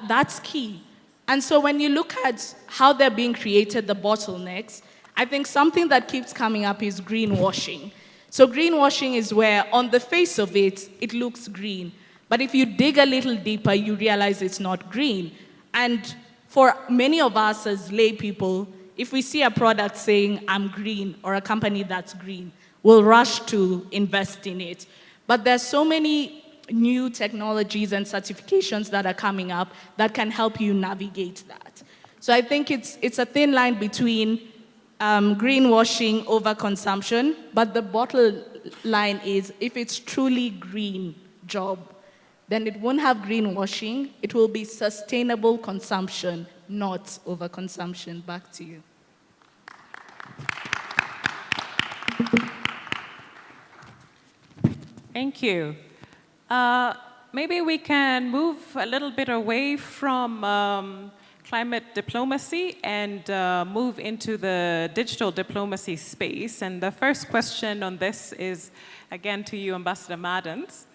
That's key. And so when you look at how they're being created, the bottlenecks, I think something that keeps coming up is greenwashing. So greenwashing is where, on the face of it, it looks green. But if you dig a little deeper, you realize it's not green. And for many of us as lay people, if we see a product saying, I'm green, or a company that's green, we'll rush to invest in it. But there's so many new technologies and certifications that are coming up that can help you navigate that. So I think it's a thin line between greenwashing, overconsumption, but the bottom line is, if it's truly green job, then it won't have greenwashing. It will be sustainable consumption, not overconsumption. Back to you. Thank you. Maybe we can move a little bit away from climate diplomacy and move into the digital diplomacy space. And the first question on this is, again, to you, Ambassador Maddens.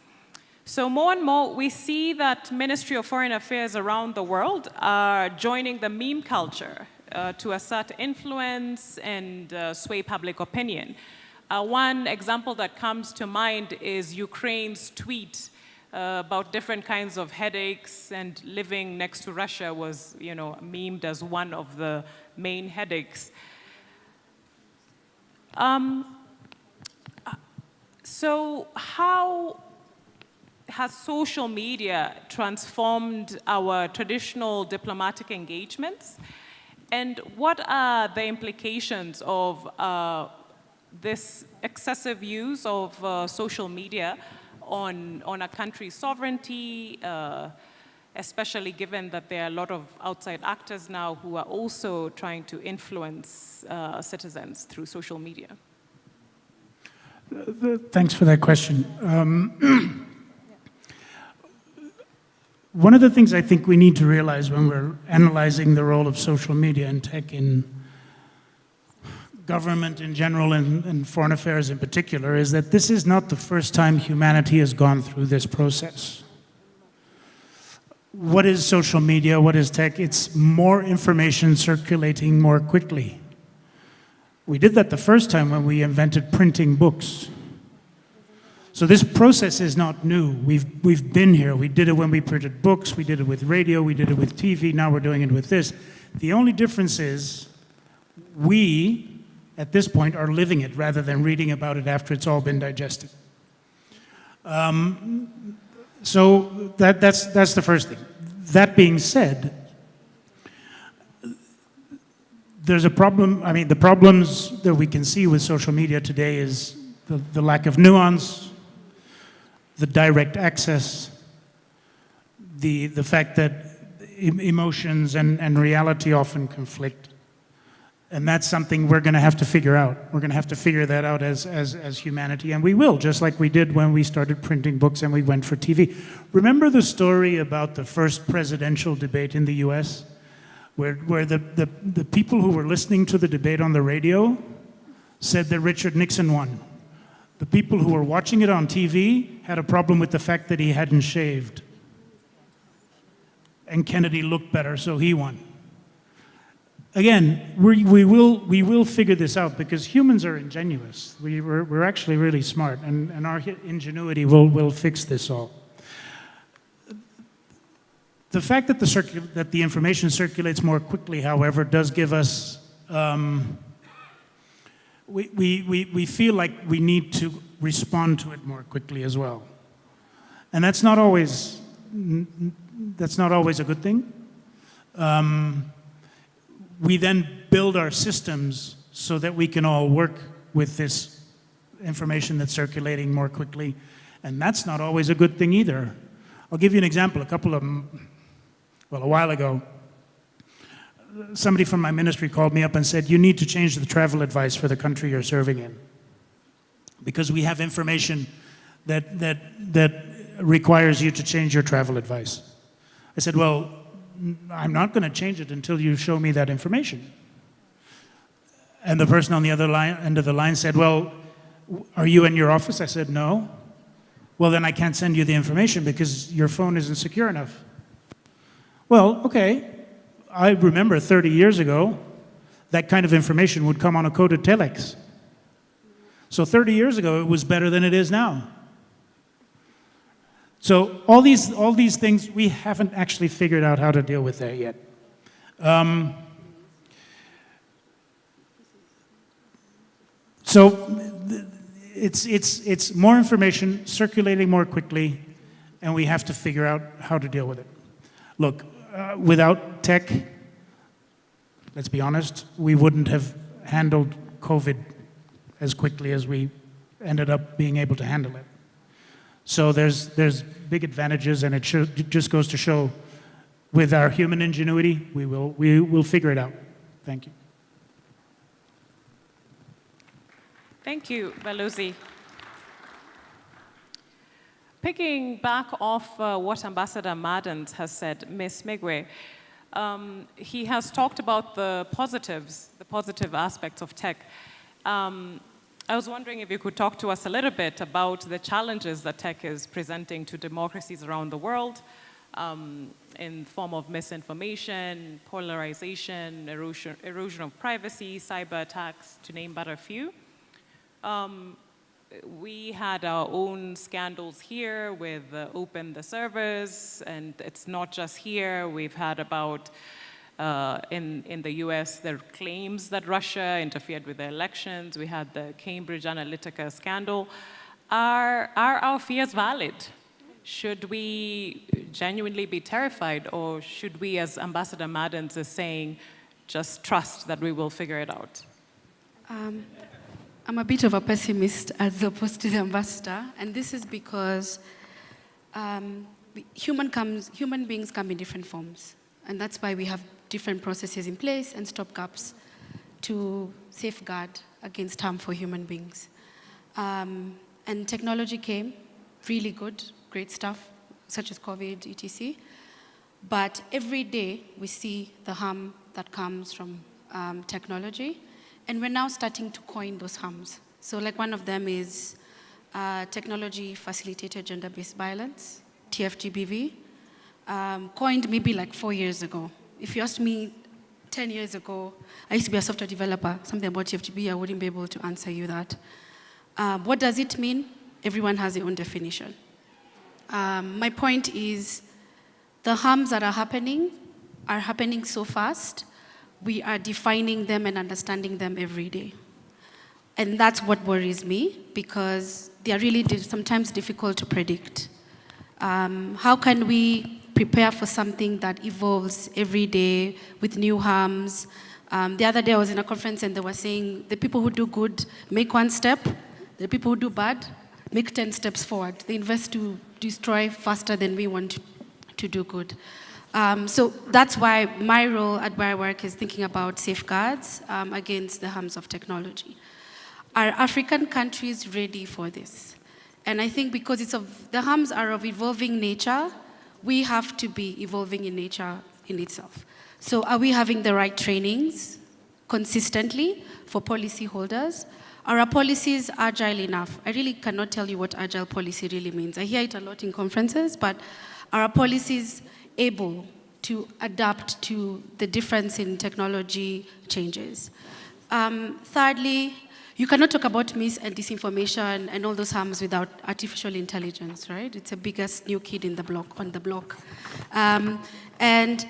So more and more, we see that Ministry of Foreign Affairs around the world are joining the meme culture to assert influence and sway public opinion. One example that comes to mind is Ukraine's tweet about different kinds of headaches, and living next to Russia was, memed as one of the main headaches. So how has social media transformed our traditional diplomatic engagements? And what are the implications of this excessive use of social media on a country's sovereignty, especially given that there are a lot of outside actors now who are also trying to influence citizens through social media? Thanks for that question. One of the things I think we need to realize when we're analyzing the role of social media and tech in government in general and foreign affairs in particular is that this is not the first time humanity has gone through this process. What is social media? What is tech? It's more information circulating more quickly. We did that the first time when we invented printing books. So this process is not new. We've been here. We did it when we printed books. We did it with radio. We did it with TV. Now we're doing it with this. The only difference is we, at this point, are living it rather than reading about it after it's all been digested. So that's the first thing. That being said, there's a problem. I mean, the problems that we can see with social media today is the lack of nuance, the direct access, the fact that emotions and reality often conflict. And that's something we're going to have to figure out. We're going to have to figure that out as humanity, and we will, just like we did when we started printing books and we went for TV. Remember the story about the first presidential debate in the US, where the people who were listening to the debate on the radio said that Richard Nixon won. The people who were watching it on TV had a problem with the fact that he hadn't shaved. And Kennedy looked better, so he won. Again, we will figure this out because humans are ingenious. We're actually really smart, and our ingenuity will fix this all. The fact that the information circulates more quickly, however, does give us we feel like we need to respond to it more quickly as well. And that's not always a good thing. We then build our systems so that we can all work with this information that's circulating more quickly, and that's not always a good thing either. I'll give you an example. A while ago, somebody from my ministry called me up and said, you need to change the travel advice for the country you're serving in, because we have information that requires you to change your travel advice. I said, well, I'm not going to change it until you show me that information. And the person on the other end of the line said, well, are you in your office? I said, no. Well, then I can't send you the information because your phone isn't secure enough. Well, okay. I remember 30 years ago, that kind of information would come on a coded telex. So 30 years ago, it was better than it is now. So all these things, we haven't actually figured out how to deal with that yet. So it's more information circulating more quickly, and we have to figure out how to deal with it. Look, without tech, let's be honest, we wouldn't have handled COVID as quickly as we ended up being able to handle it. So there's big advantages, and it just goes to show, with our human ingenuity, we will figure it out. Thank you. Thank you, Balozi. Picking back off what Ambassador Maddens has said, Ms. Migwe, He has talked about the positives, the positive aspects of tech. I was wondering if you could talk to us a little bit about the challenges that tech is presenting to democracies around the world in form of misinformation, polarization, erosion of privacy, cyber attacks, to name but a few. We had our own scandals here with Open the Servers, and it's not just here. We've had about, in the US, there are claims that Russia interfered with the elections. We had the Cambridge Analytica scandal. Are our fears valid? Should we genuinely be terrified, or should we, as Ambassador Maddens is saying, just trust that we will figure it out? I'm a bit of a pessimist as opposed to the ambassador, and this is because human beings come in different forms, and that's why we have different processes in place and stopgaps to safeguard against harm for human beings. And technology came, really good, great stuff, such as COVID, etc. But every day we see the harm that comes from technology, and we're now starting to coin those harms. So like one of them is technology-facilitated gender-based violence, TFGBV, coined maybe like 4 years ago. If you asked me 10 years ago, I used to be a software developer, something about TFGB, I wouldn't be able to answer you that. What does it mean? Everyone has their own definition. My point is the harms that are happening so fast. We are defining them and understanding them every day. And that's what worries me, because they are really sometimes difficult to predict. How can we prepare for something that evolves every day with new harms? The other day I was in a conference and they were saying the people who do good make 1 step, the people who do bad make 10 steps forward. They invest to destroy faster than we want to do good. So that's why my role at where I work is thinking about safeguards against the harms of technology. Are African countries ready for this? And I think because the harms are of evolving nature, we have to be evolving in nature in itself. So are we having the right trainings consistently for policy holders? Are our policies agile enough? I really cannot tell you what agile policy really means. I hear it a lot in conferences, but are our policies able to adapt to the difference in technology changes? Thirdly, you cannot talk about mis and disinformation and all those harms without artificial intelligence, right? It's the biggest new kid on the block. And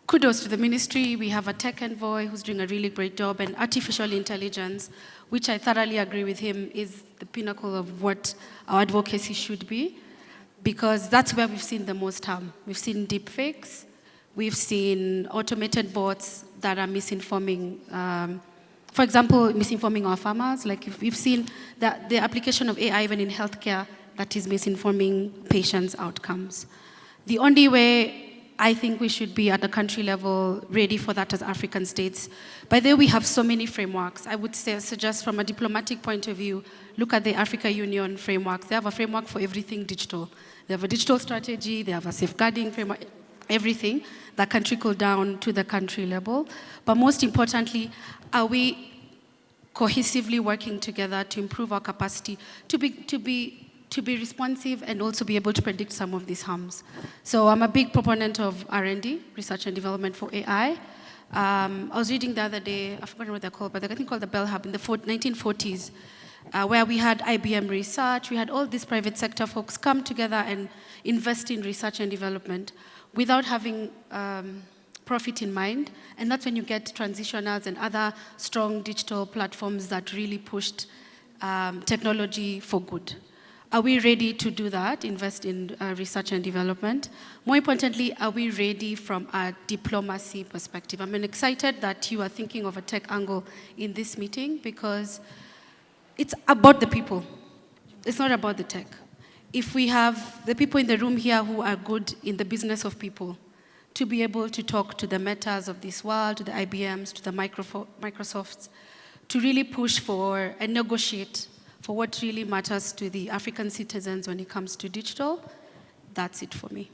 kudos to the ministry. We have a tech envoy who's doing a really great job, and artificial intelligence, which I thoroughly agree with him, is the pinnacle of what our advocacy should be, because that's where we've seen the most harm. We've seen deepfakes, we've seen automated bots that are misinforming, for example, misinforming our farmers. Like we've seen that the application of AI even in healthcare that is misinforming patients' outcomes. The only way I think we should be at the country level ready for that as African states. By the way, we have so many frameworks. I would suggest from a diplomatic point of view, look at the Africa Union frameworks. They have a framework for everything digital. They have a digital strategy, they have a safeguarding framework, everything that can trickle down to the country level. But most importantly, are we cohesively working together to improve our capacity to be responsive and also be able to predict some of these harms? So I'm a big proponent of R&D, research and development for AI. I was reading the other day, I forgot what they're called, but they're called the Bell Hub in the 1940s, where we had IBM Research, we had all these private sector folks come together and invest in research and development without having profit in mind. And that's when you get transitionals and other strong digital platforms that really pushed technology for good. Are we ready to do that, invest in research and development? More importantly, are we ready from a diplomacy perspective? I'm excited that you are thinking of a tech angle in this meeting, because it's about the people. It's not about the tech. If we have the people in the room here who are good in the business of people, to be able to talk to the Metas of this world, to the IBMs, to the Microsofts, to really push for and negotiate for what really matters to the African citizens when it comes to digital, that's it for me.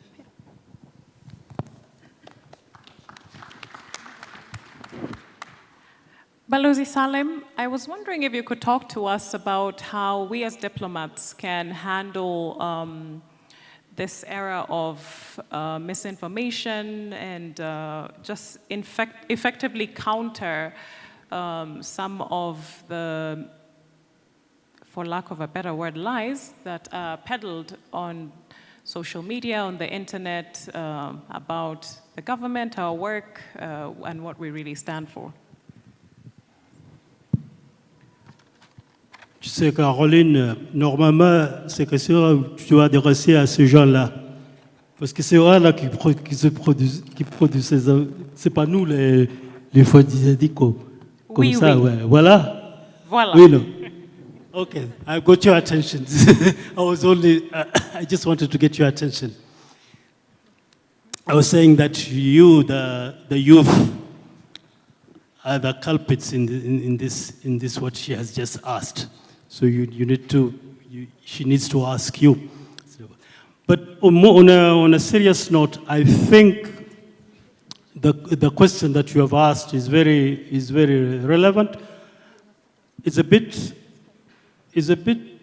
Balozi Salem, I was wondering if you could talk to us about how we as diplomats can handle this era of misinformation and just effectively counter some of the, for lack of a better word, lies that are peddled on social media, on the internet, about the government, our work, and what we really stand for. Tu sais, Caroline, normalement, ces questions, tu dois adresser à ces gens-là. Parce que c'est eux-là qui produisent ces... C'est pas nous, les faux-didactiques, comme Oui, ça, oui. ouais. Voilà. Voilà. Oui, non. Okay, I got your attention. I just wanted to get your attention. I was saying that you, the youth, are the culprits in this what she has just asked. So you need to, she needs to ask you. But on a serious note, I think the question that you have asked is very relevant. It's a bit,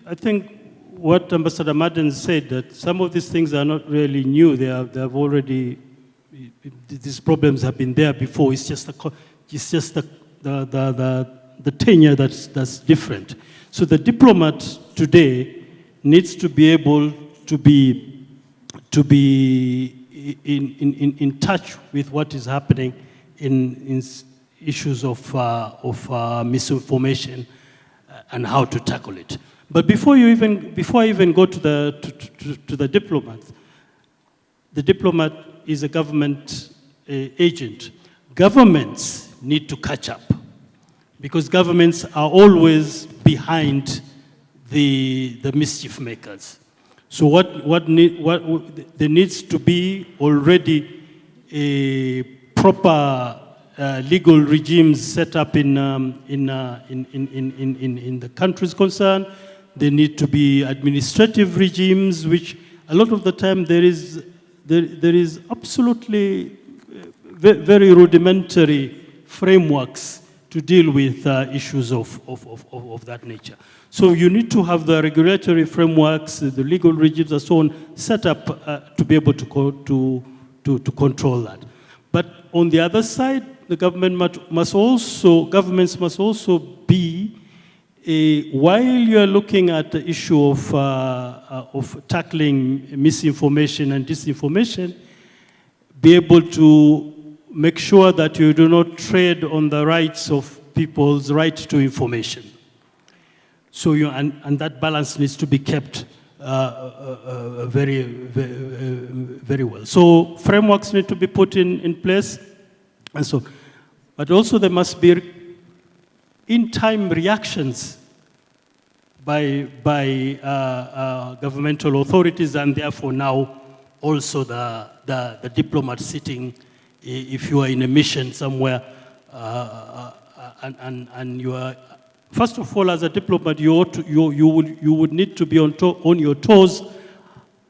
I think what Ambassador Madden said, that some of these things are not really new. They have already, these problems have been there before. It's just the tenure that's different. So the diplomat today needs to be able to be in touch with what is happening in issues of misinformation and how to tackle it. But before I even go to the diplomat is a government agent. Governments need to catch up, because governments are always behind the mischief makers. So there needs to be already a proper legal regimes set up in the countries concerned. There need to be administrative regimes, which a lot of the time there is absolutely very rudimentary frameworks to deal with issues of that nature. So you need to have the regulatory frameworks, the legal regimes and so on set up to be able to control that. But on the other side, the governments must also be, while you are looking at the issue of tackling misinformation and disinformation, be able to make sure that you do not tread on the rights of people's right to information. So and that balance needs to be kept very well. So frameworks need to be put in place, and so, but also there must be in-time reactions by governmental authorities, and therefore now also the diplomats sitting, if you are in a mission somewhere, and you are, first of all, as a diplomat, you would need to be on your toes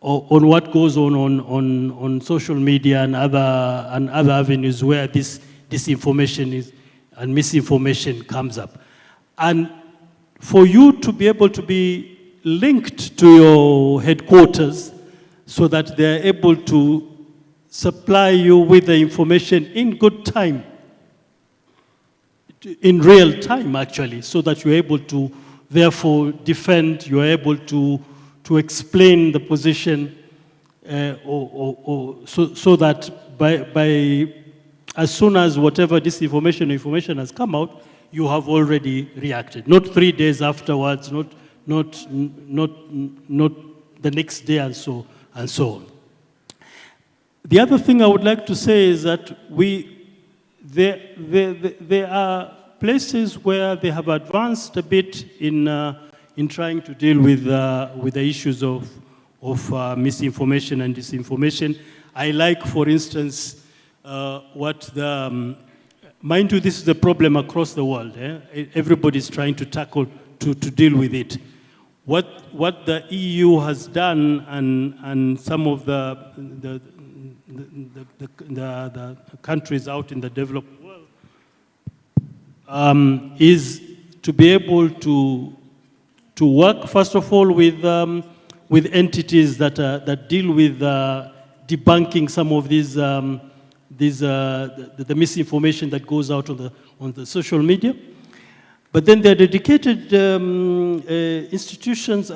on what goes on social media and other avenues where this disinformation is and misinformation comes up. And for you to be able to be linked to your headquarters so that they're able to supply you with the information in good time, in real time actually, so that you're able to therefore defend, you're able to explain the position, so that by as soon as whatever disinformation or information has come out, you have already reacted. Not 3 days afterwards, not the next day and so on. The other thing I would like to say is that there are places where they have advanced a bit in trying to deal with the issues of misinformation and disinformation. I like, for instance, mind you, this is a problem across the world. Everybody's trying to tackle, to deal with it. What the EU has done and some of the countries out in the developed world is to be able to work, first of all, with entities that deal with debunking some of the misinformation that goes out on the social media. But then there are dedicated institutions,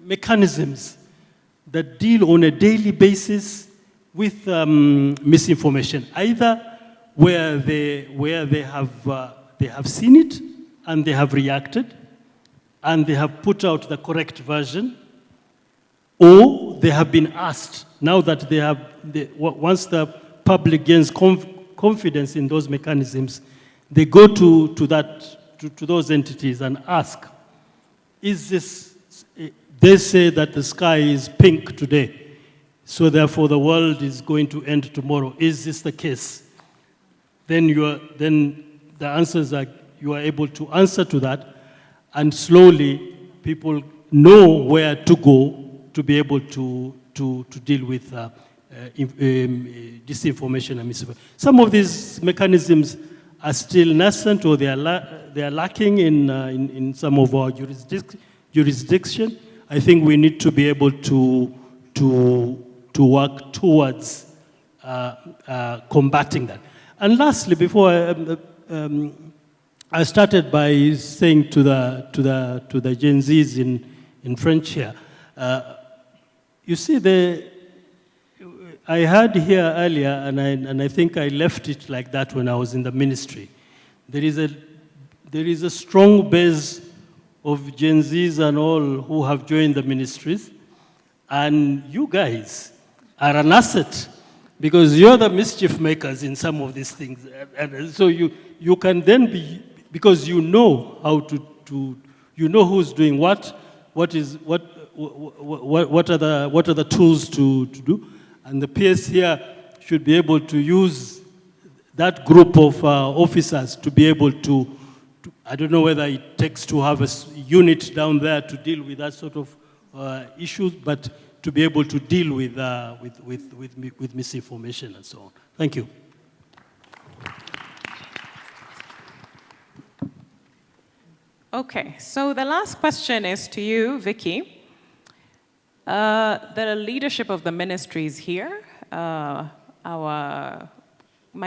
mechanisms that deal on a daily basis with misinformation, either where they have seen it and they have reacted and they have put out the correct version, or they have been asked, now that once the public gains confidence in those mechanisms, they go to those entities and ask, is this, they say that the sky is pink today, so therefore the world is going to end tomorrow. Is this the case? Then the answers are, you are able to answer to that, and slowly people know where to go to be able to deal with disinformation and misinformation. Some of these mechanisms are still nascent, or they are lacking in some of our jurisdiction. I think we need to be able to work towards combating that. And lastly, before I started by saying to the Gen Zs in French here, you see, I heard here earlier, and I think I left it like that when I was in the ministry. There is a strong base of Gen Zs and all who have joined the ministries, and you guys are an asset, because you're the mischief makers in some of these things. And so you can then be, because you know how to you know who's doing what are the tools to do, and the PS here should be able to use that group of officers to be able to, I don't know whether it takes to have a unit down there to deal with that sort of issues, but to be able to deal with misinformation and so on. Thank you. Okay, so the last question is to you, Vicky. The leadership of the ministry is here. My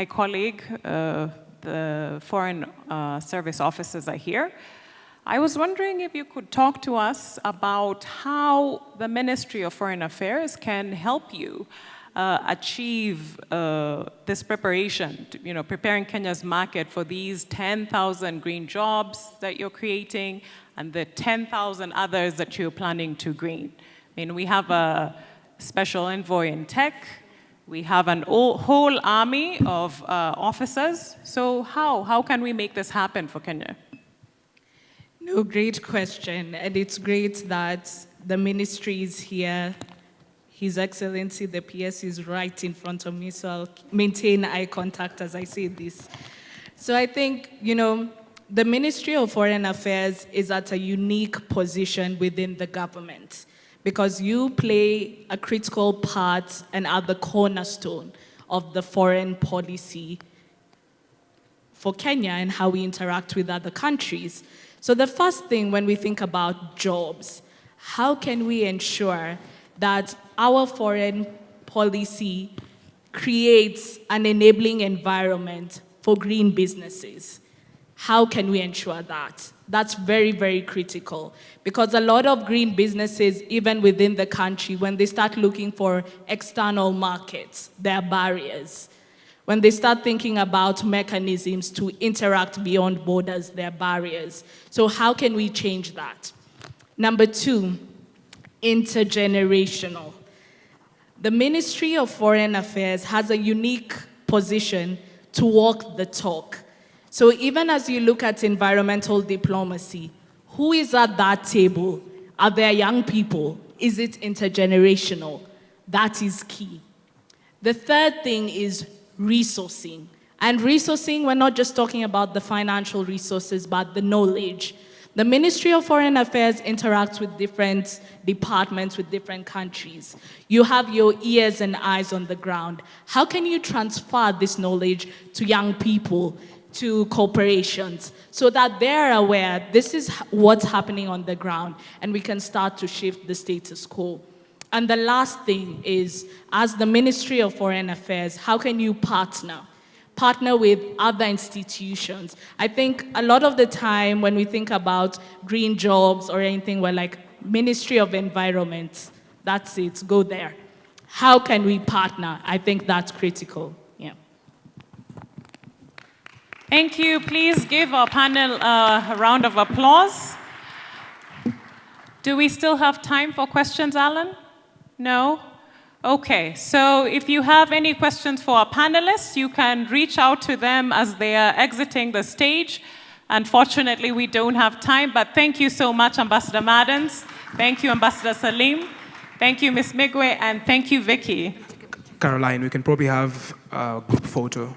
colleague, the foreign service officers are here. I was wondering if you could talk to us about how the Ministry of Foreign Affairs can help you achieve this preparation, preparing Kenya's market for these 10,000 green jobs that you're creating and the 10,000 others that you're planning to green. I mean, we have a special envoy in tech. We have an whole army of officers. So how can we make this happen for Kenya? No, great question. And it's great that the ministry is here. His Excellency, the PS, is right in front of me, so I'll maintain eye contact as I say this. So I think, the Ministry of Foreign Affairs is at a unique position within the government, because you play a critical part and are the cornerstone of the foreign policy for Kenya and how we interact with other countries. So the first thing when we think about jobs, how can we ensure that our foreign policy creates an enabling environment for green businesses? How can we ensure that? That's very, very critical, because a lot of green businesses, even within the country, when they start looking for external markets, there are barriers. When they start thinking about mechanisms to interact beyond borders, there are barriers. So how can we change that? Number two, intergenerational. The Ministry of Foreign Affairs has a unique position to walk the talk. So even as you look at environmental diplomacy, who is at that table? Are there young people? Is it intergenerational? That is key. The third thing is resourcing. And resourcing, we're not just talking about the financial resources, but the knowledge. The Ministry of Foreign Affairs interacts with different departments, with different countries. You have your ears and eyes on the ground. How can you transfer this knowledge to young people to corporations so that they're aware this is what's happening on the ground and we can start to shift the status quo. And the last thing is, as the Ministry of Foreign Affairs, how can you partner with other institutions? I think a lot of the time when we think about green jobs or anything, we're like, Ministry of Environment, that's it, go there. How can we partner? I think that's critical. Yeah. Thank you. Please give our panel a round of applause. Do we still have time for questions, Alan? No? Okay, so if you have any questions for our panelists, you can reach out to them as they are exiting the stage. Unfortunately, we don't have time, but thank you so much, Ambassador Maddens. Thank you, Ambassador Salim. Thank you, Ms. Migwe, and thank you, Vicky. Caroline, we can probably have a group photo.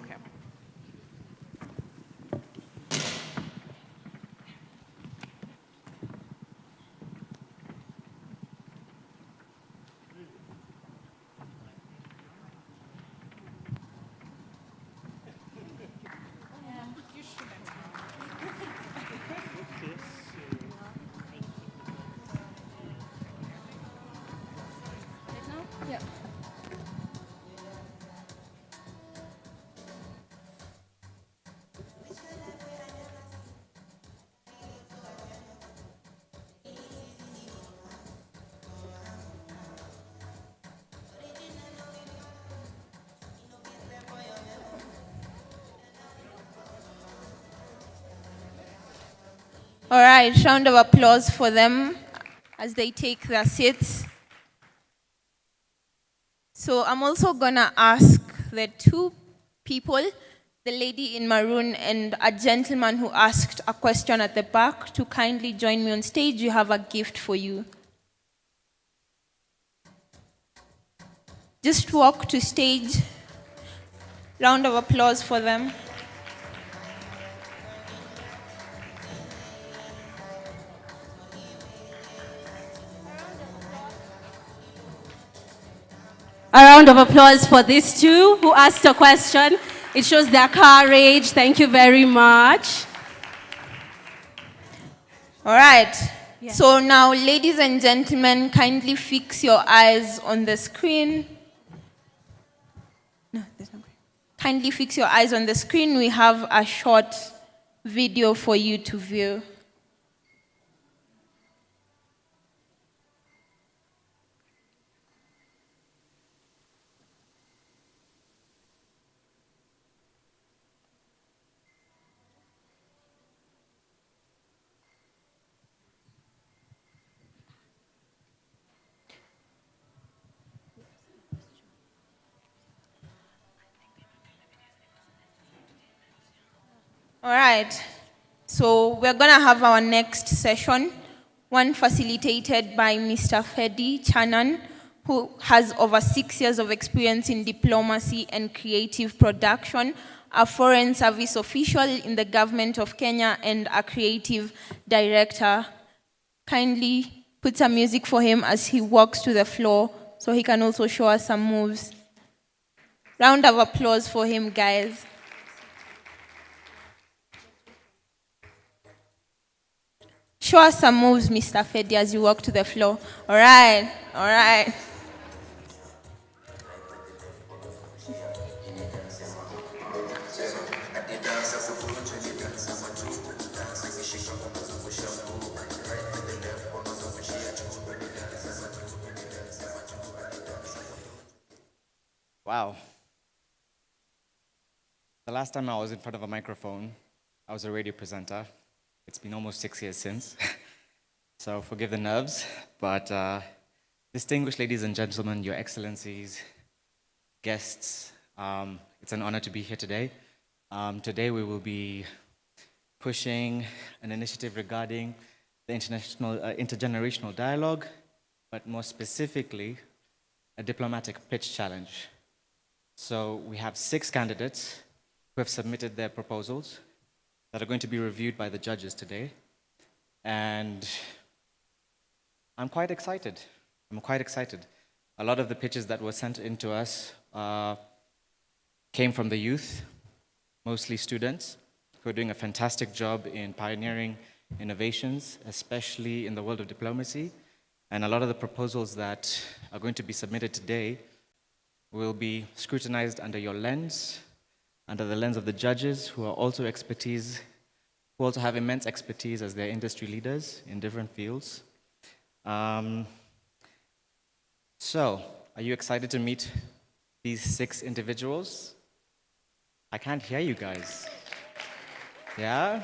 All right, round of applause for them as they take their seats. So I'm also gonna ask the two people, the lady in maroon and a gentleman who asked a question at the back, to kindly join me on stage. We have a gift for you. Just walk to stage. Round of applause for them. A round of applause for these two who asked a question. It shows their courage. Thank you very much. All right. Yeah. So now, ladies and gentlemen, kindly fix your eyes on the screen. No, there's no. Kindly fix your eyes on the screen. We have a short video for you to view. All right, so we're gonna have our next session, one facilitated by Mr. Fedi Chanan, who has over 6 years of experience in diplomacy and creative production, a foreign service official in the government of Kenya, and a creative director. Kindly put some music for him as he walks to the floor so he can also show us some moves. Round of applause for him, guys. Show us some moves, Mr. Fedi, as you walk to the floor. All right, all right. Wow. The last time I was in front of a microphone, I was a radio presenter. It's been almost 6 years since, so forgive the nerves. But distinguished ladies and gentlemen, your excellencies, guests, it's an honor to be here today. Today we will be pushing an initiative regarding the intergenerational dialogue, but more specifically, a diplomatic pitch challenge. So we have 6 candidates who have submitted their proposals that are going to be reviewed by the judges today. And I'm quite excited. A lot of the pitches that were sent in to us came from the youth, mostly students. who are doing a fantastic job in pioneering innovations, especially in the world of diplomacy. And a lot of the proposals that are going to be submitted today will be scrutinized under your lens, under the lens of the judges, who are also who also have immense expertise as their industry leaders in different fields. So, are you excited to meet these 6 individuals? I can't hear you guys. Yeah?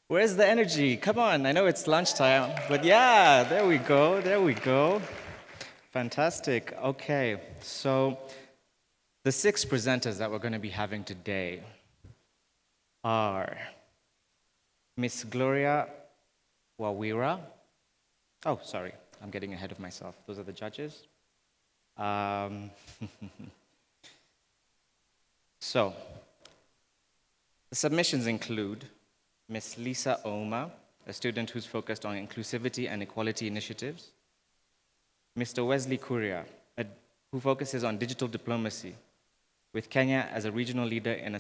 Where's the energy? Come on, I know it's lunchtime, but yeah, there we go, there we go. Fantastic. Okay, so the 6 presenters that we're going to be having today are Miss Gloria Wawira. Oh, sorry, I'm getting ahead of myself. Those are the judges. So, the submissions include Miss Lisa Ouma, a student who's focused on inclusivity and equality initiatives. Mr. Wesley Kuria, who focuses on digital diplomacy, with Kenya as a regional leader in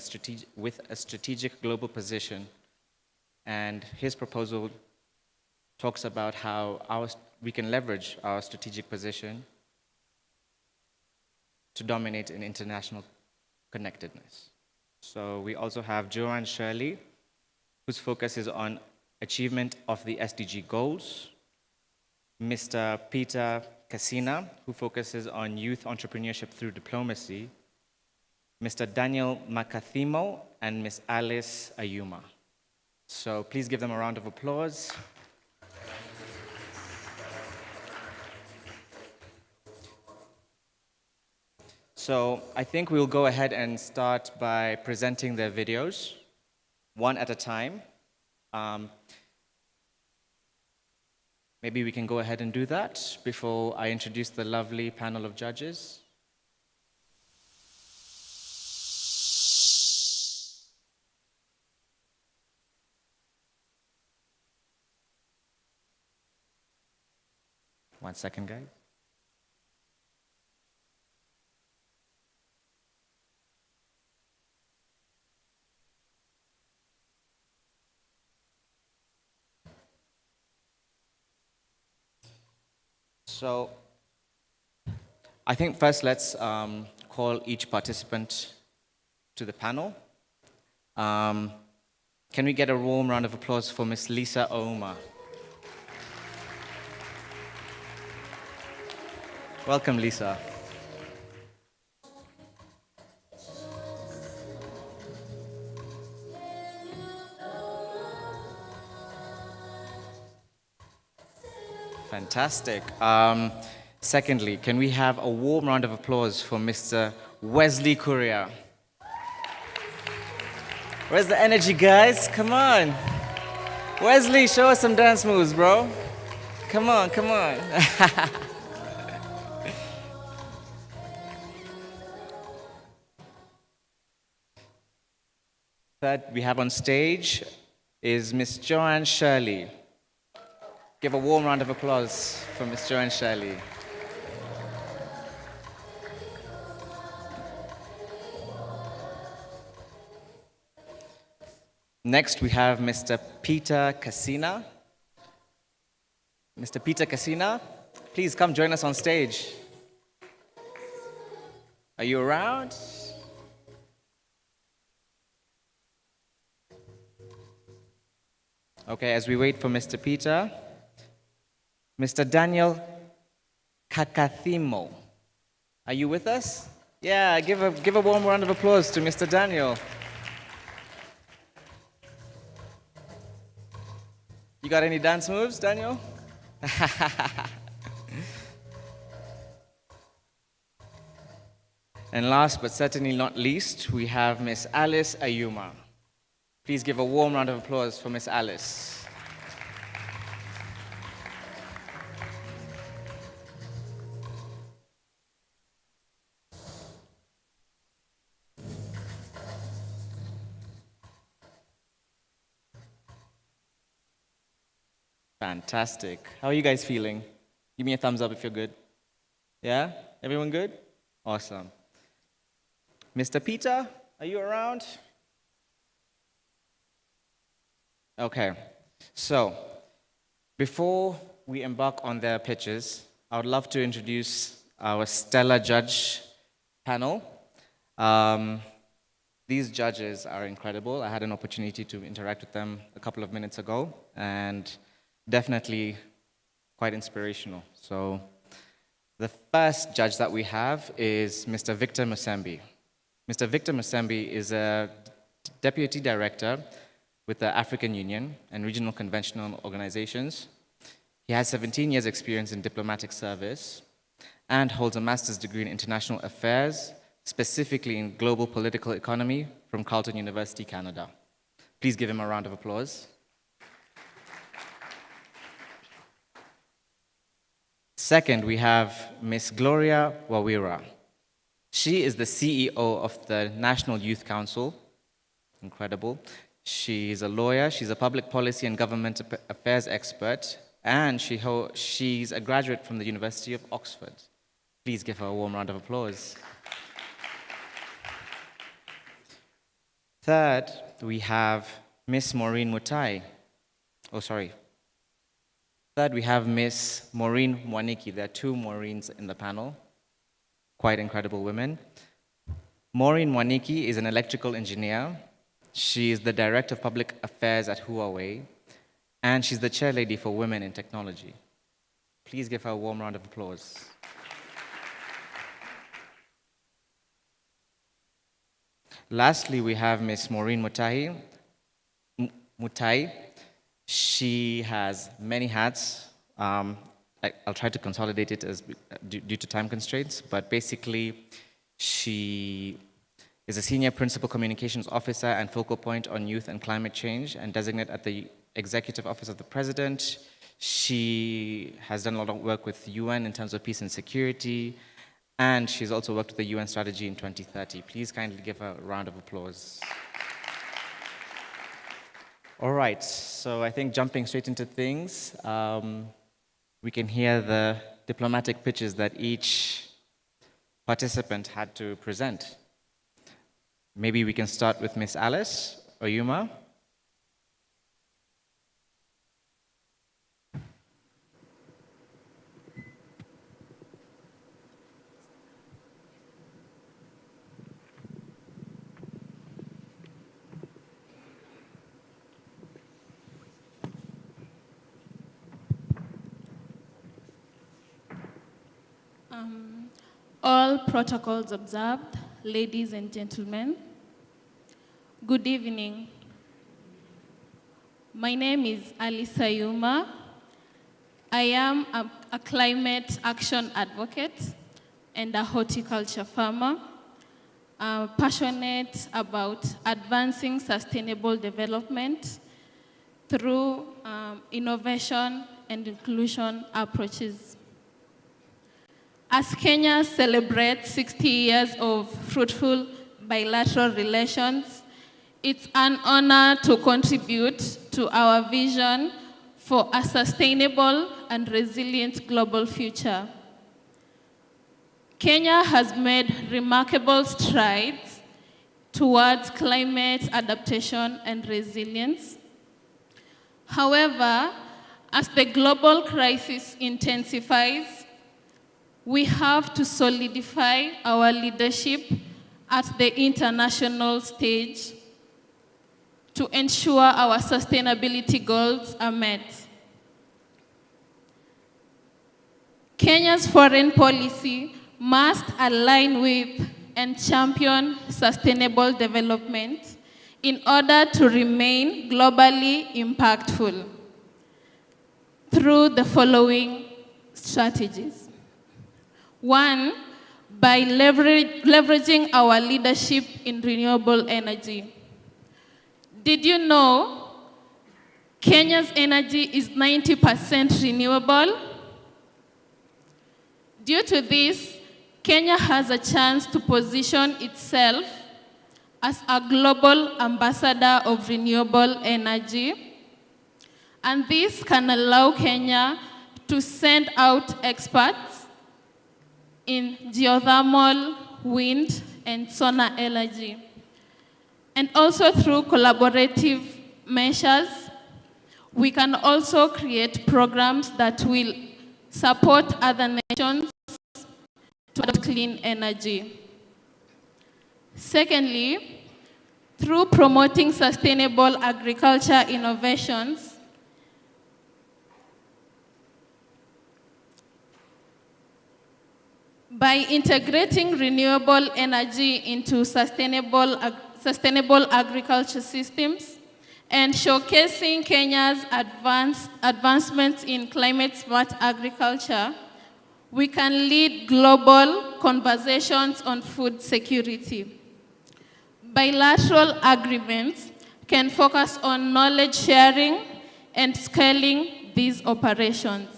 with a strategic global position. And his proposal talks about how we can leverage our strategic position to dominate in international connectedness. So we also have Joanne Shirley, whose focus is on achievement of the SDG goals. Mr. Peter Kasina, who focuses on youth entrepreneurship through diplomacy. Mr. Daniel Makathimo and Miss Alice Ayuma. So please give them a round of applause. So I think we'll go ahead and start by presenting their videos, one at a time. Maybe we can go ahead and do that before I introduce the lovely panel of judges. One second, guys. So I think first let's call each participant to the panel. Can we get a warm round of applause for Miss Lisa Ouma? Welcome, Lisa. Fantastic. Secondly, can we have a warm round of applause for Mr. Wesley Kuria? Where's the energy, guys? Come on. Wesley, show us some dance moves, bro. Come on, come on. Third we have on stage is Miss Joanne Shirley. Give a warm round of applause for Miss Joanne Shirley. Next, we have Mr. Peter Kasina. Mr. Peter Kasina, please come join us on stage. Are you around? Okay, as we wait for Mr. Peter, Mr. Daniel Kakathimo. Are you with us? Yeah, give a warm round of applause to Mr. Daniel. You got any dance moves, Daniel? And last but certainly not least, we have Miss Alice Ayuma. Please give a warm round of applause for Miss Alice. Fantastic. How are you guys feeling? Give me a thumbs up if you're good. Yeah? Everyone good? Awesome. Mr. Peter, are you around? Okay, so before we embark on their pitches, I would love to introduce our stellar judge panel. These judges are incredible. I had an opportunity to interact with them a couple of minutes ago, and definitely quite inspirational. So the first judge that we have is Mr. Victor Musembi. Mr. Victor Musembi is a deputy director with the African Union and regional conventional organizations. He has 17 years experience in diplomatic service and holds a master's degree in international affairs, specifically in global political economy from Carleton University, Canada. Please give him a round of applause. Second, we have Ms. Gloria Wawira. She is the CEO of the National Youth Council. Incredible. She's a lawyer, she's a public policy and government affairs expert, and she's a graduate from the University of Oxford. Please give her a warm round of applause. Third, we have Miss Maureen Mutai. Third, we have Miss Maureen Mwaniki. There are two Maureens in the panel. Quite incredible women. Maureen Mwaniki is an electrical engineer. She is the Director of Public Affairs at Huawei, and she's the chairlady for Women in Technology. Please give her a warm round of applause. Lastly, we have Ms. Maureen Mutai. She has many hats. I'll try to consolidate it due to time constraints, but basically, she is a senior principal communications officer and focal point on youth and climate change and designate at the Executive Office of the President. She has done a lot of work with the UN in terms of peace and security, and she's also worked with the UN strategy in 2030. Please kindly give her a round of applause. All right, so I think jumping straight into things, we can hear the diplomatic pitches that each participant had to present. Maybe we can start with Miss Alice Oyuma. All protocols observed, ladies and gentlemen. Good evening. My name is Alice Oyuma. I am a climate action advocate and a horticulture farmer. I'm passionate about advancing sustainable development through innovation and inclusion approaches. As Kenya celebrates 60 years of fruitful bilateral relations, it's an honor to contribute to our vision for a sustainable and resilient global future. Kenya has made remarkable strides towards climate adaptation and resilience. However, as the global crisis intensifies, we have to solidify our leadership at the international stage to ensure our sustainability goals are met. Kenya's foreign policy must align with and champion sustainable development in order to remain globally impactful through the following strategies. One, by leveraging our leadership in renewable energy. Did you know Kenya's energy is 90% renewable? Due to this, Kenya has a chance to position itself as a global ambassador of renewable energy, and this can allow Kenya to send out experts in geothermal, wind, and solar energy, and also through collaborative measures we can also create programs that will support other nations to adopt clean energy. Secondly, through promoting sustainable agriculture innovations, by integrating renewable energy into sustainable agriculture systems and showcasing Kenya's advancements in climate-smart agriculture, we can lead global conversations on food security. Bilateral agreements can focus on knowledge sharing and scaling these operations.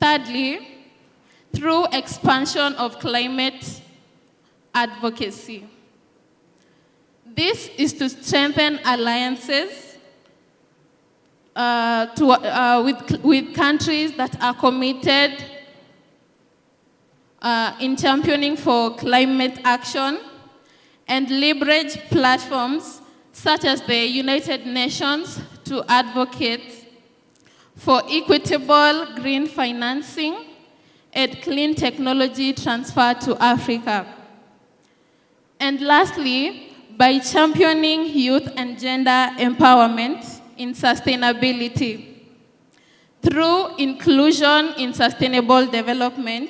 Thirdly, through expansion of climate advocacy. This is to strengthen alliances with countries that are committed in championing for climate action and leverage platforms such as the United Nations to advocate for equitable green financing and clean technology transfer to Africa. And lastly, by championing youth and gender empowerment in sustainability through inclusion in sustainable development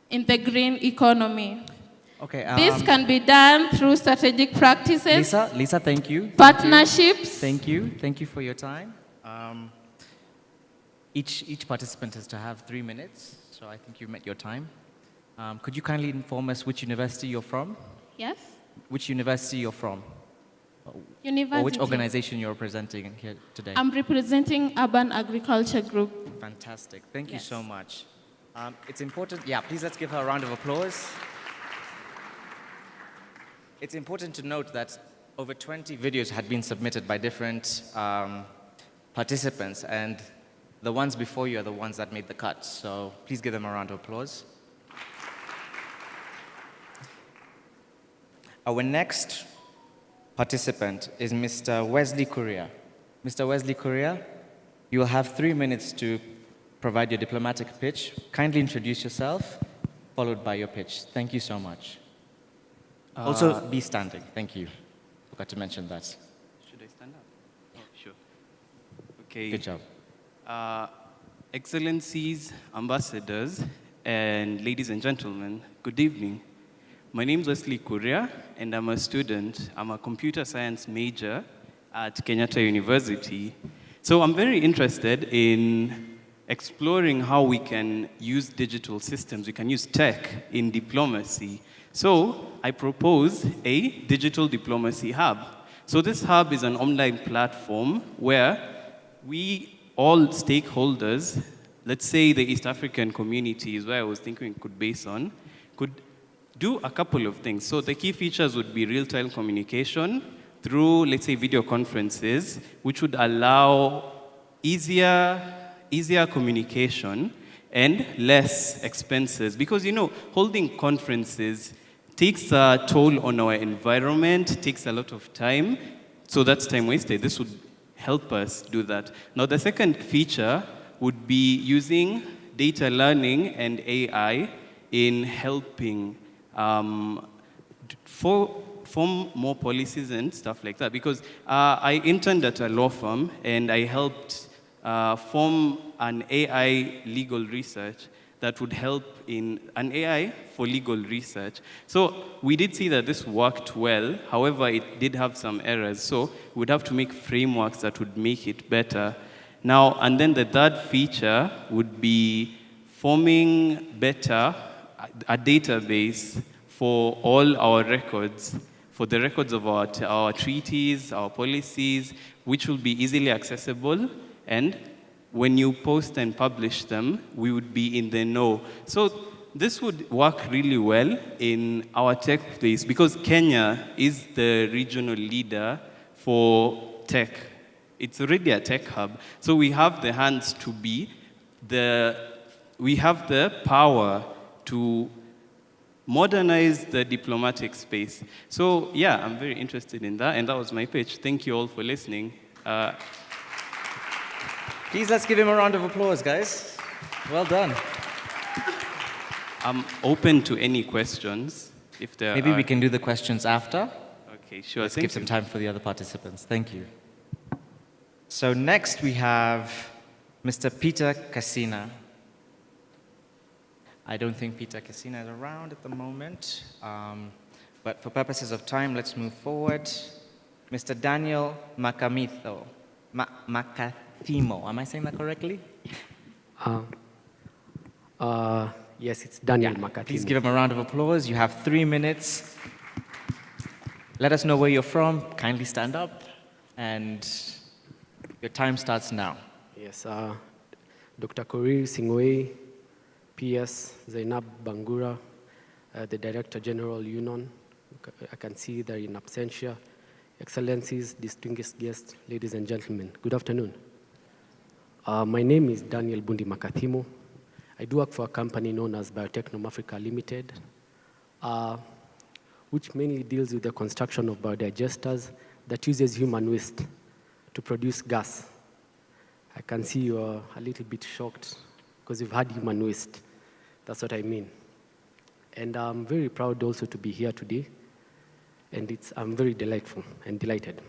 in the green economy. Okay. This can be done through strategic practices. Lisa, thank you. Partnerships. Thank you. Thank you for your time. Each participant is to have 3 minutes, so I think you met your time. Could you kindly inform us which university you're from? Yes. Which university you're from? University. Or which organization you're representing here today? I'm representing Urban Agriculture Group. Fantastic. Thank you so much. It's important. Yeah, please let's give her a round of applause. It's important to note that over 20 videos had been submitted by different participants, and the ones before you are the ones that made the cut. So please give them a round of applause. Our next participant is Mr. Wesley Kuria. Mr. Wesley Kuria, you will have 3 minutes to provide your diplomatic pitch. Kindly introduce yourself, followed by your pitch. Thank you so much. Also, be standing. Thank you. Forgot to mention that. Should I stand up? Oh, sure. Okay. Good job. Excellencies, ambassadors, and ladies and gentlemen, good evening. My name is Wesley Kuria, and I'm a student. I'm a computer science major at Kenyatta University. So I'm very interested in exploring how we can use digital systems, we can use tech in diplomacy. So I propose a digital diplomacy hub. So this hub is an online platform where we, all stakeholders, let's say the East African community is where I was thinking it could base on, could do a couple of things. So the key features would be real-time communication through, let's say, video conferences, which would allow easier communication and less expenses. Because, you know, holding conferences takes a toll on our environment, takes a lot of time, so that's time wasted. This would help us do that. Now, the second feature would be using data learning and AI in helping form more policies and stuff like that. Because I interned at a law firm and I helped form an AI legal research that would help in an AI for legal research. So we did see that this worked well. However, it did have some errors. So we'd have to make frameworks that would make it better. Now, and then the third feature would be forming better a database for all our records, for the records of our treaties, our policies, which will be easily accessible, and when you post and publish them, we would be in the know. So this would work really well in our tech space because Kenya is the regional leader for tech. It's already a tech hub. So we have the hands to be we have the power to modernize the diplomatic space. So yeah, I'm very interested in that, and that was my pitch. Thank you all for listening. Please let's give him a round of applause, guys. Well done. I'm open to any questions if there Maybe are. we can do the questions after. Okay, sure. Let's Thank give some you. time for the other participants. Thank you. So next we have Mr. Peter Cassina. I don't think Peter Cassina is around at the moment, but for purposes of time, let's move forward. Mr. Daniel Macathimo. Am I saying that correctly? Yes, it's Daniel Macathimo. Please give him a round of applause. You have 3 minutes. Let us know where you're from. Kindly stand up. And your time starts now. Yes, Dr. Korir Singwe, PS Zainab Bangura, the Director General UNON. I can see they're in absentia. Excellencies, distinguished guests, ladies and gentlemen, good afternoon. My name is Daniel Bundi Macathimo. I do work for a company known as Biotechnom Africa Limited, which mainly deals with the construction of biodigesters that uses human waste to produce gas. I can see you're a little bit shocked because you've had human waste. That's what I mean. And I'm very proud also to be here today. And I'm very delighted.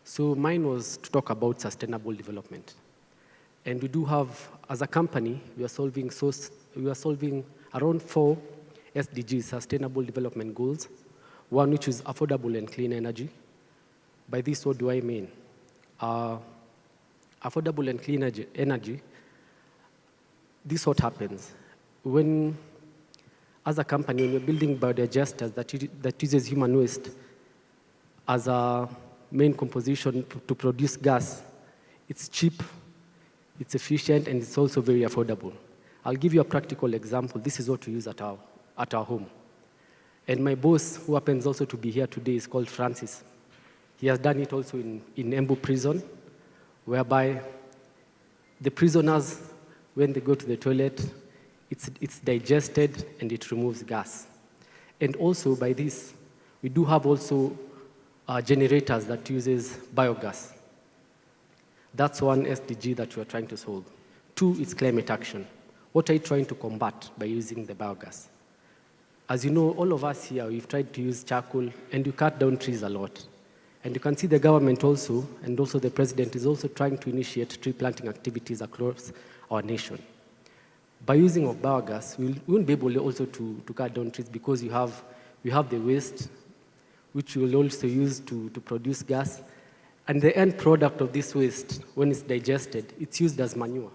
So mine was to talk about sustainable development. And we do have, as a company, we are solving around 4 SDGs, Sustainable Development Goals, one which is affordable and clean energy. By this, what do I mean? Affordable and clean energy, this is what happens. When, as a company, when you're building biodigesters that uses human waste as a main composition to produce gas, it's cheap, it's efficient, and it's also very affordable. I'll give you a practical example. This is what we use at our home. And my boss, who happens also to be here today, is called Francis. He has done it also in Embu prison, whereby the prisoners, when they go to the toilet, it's digested and it removes gas. And also by this, we do have also generators that uses biogas. That's one SDG that we are trying to solve. 2 is climate action. What are you trying to combat by using the biogas? As you know, all of us here, we've tried to use charcoal and we cut down trees a lot. And you can see the government also, and also the president is also trying to initiate tree planting activities across our nation. By using of biogas, we won't be able also to cut down trees because we have the waste, which we will also use to produce gas. And the end product of this waste, when it's digested, it's used as manure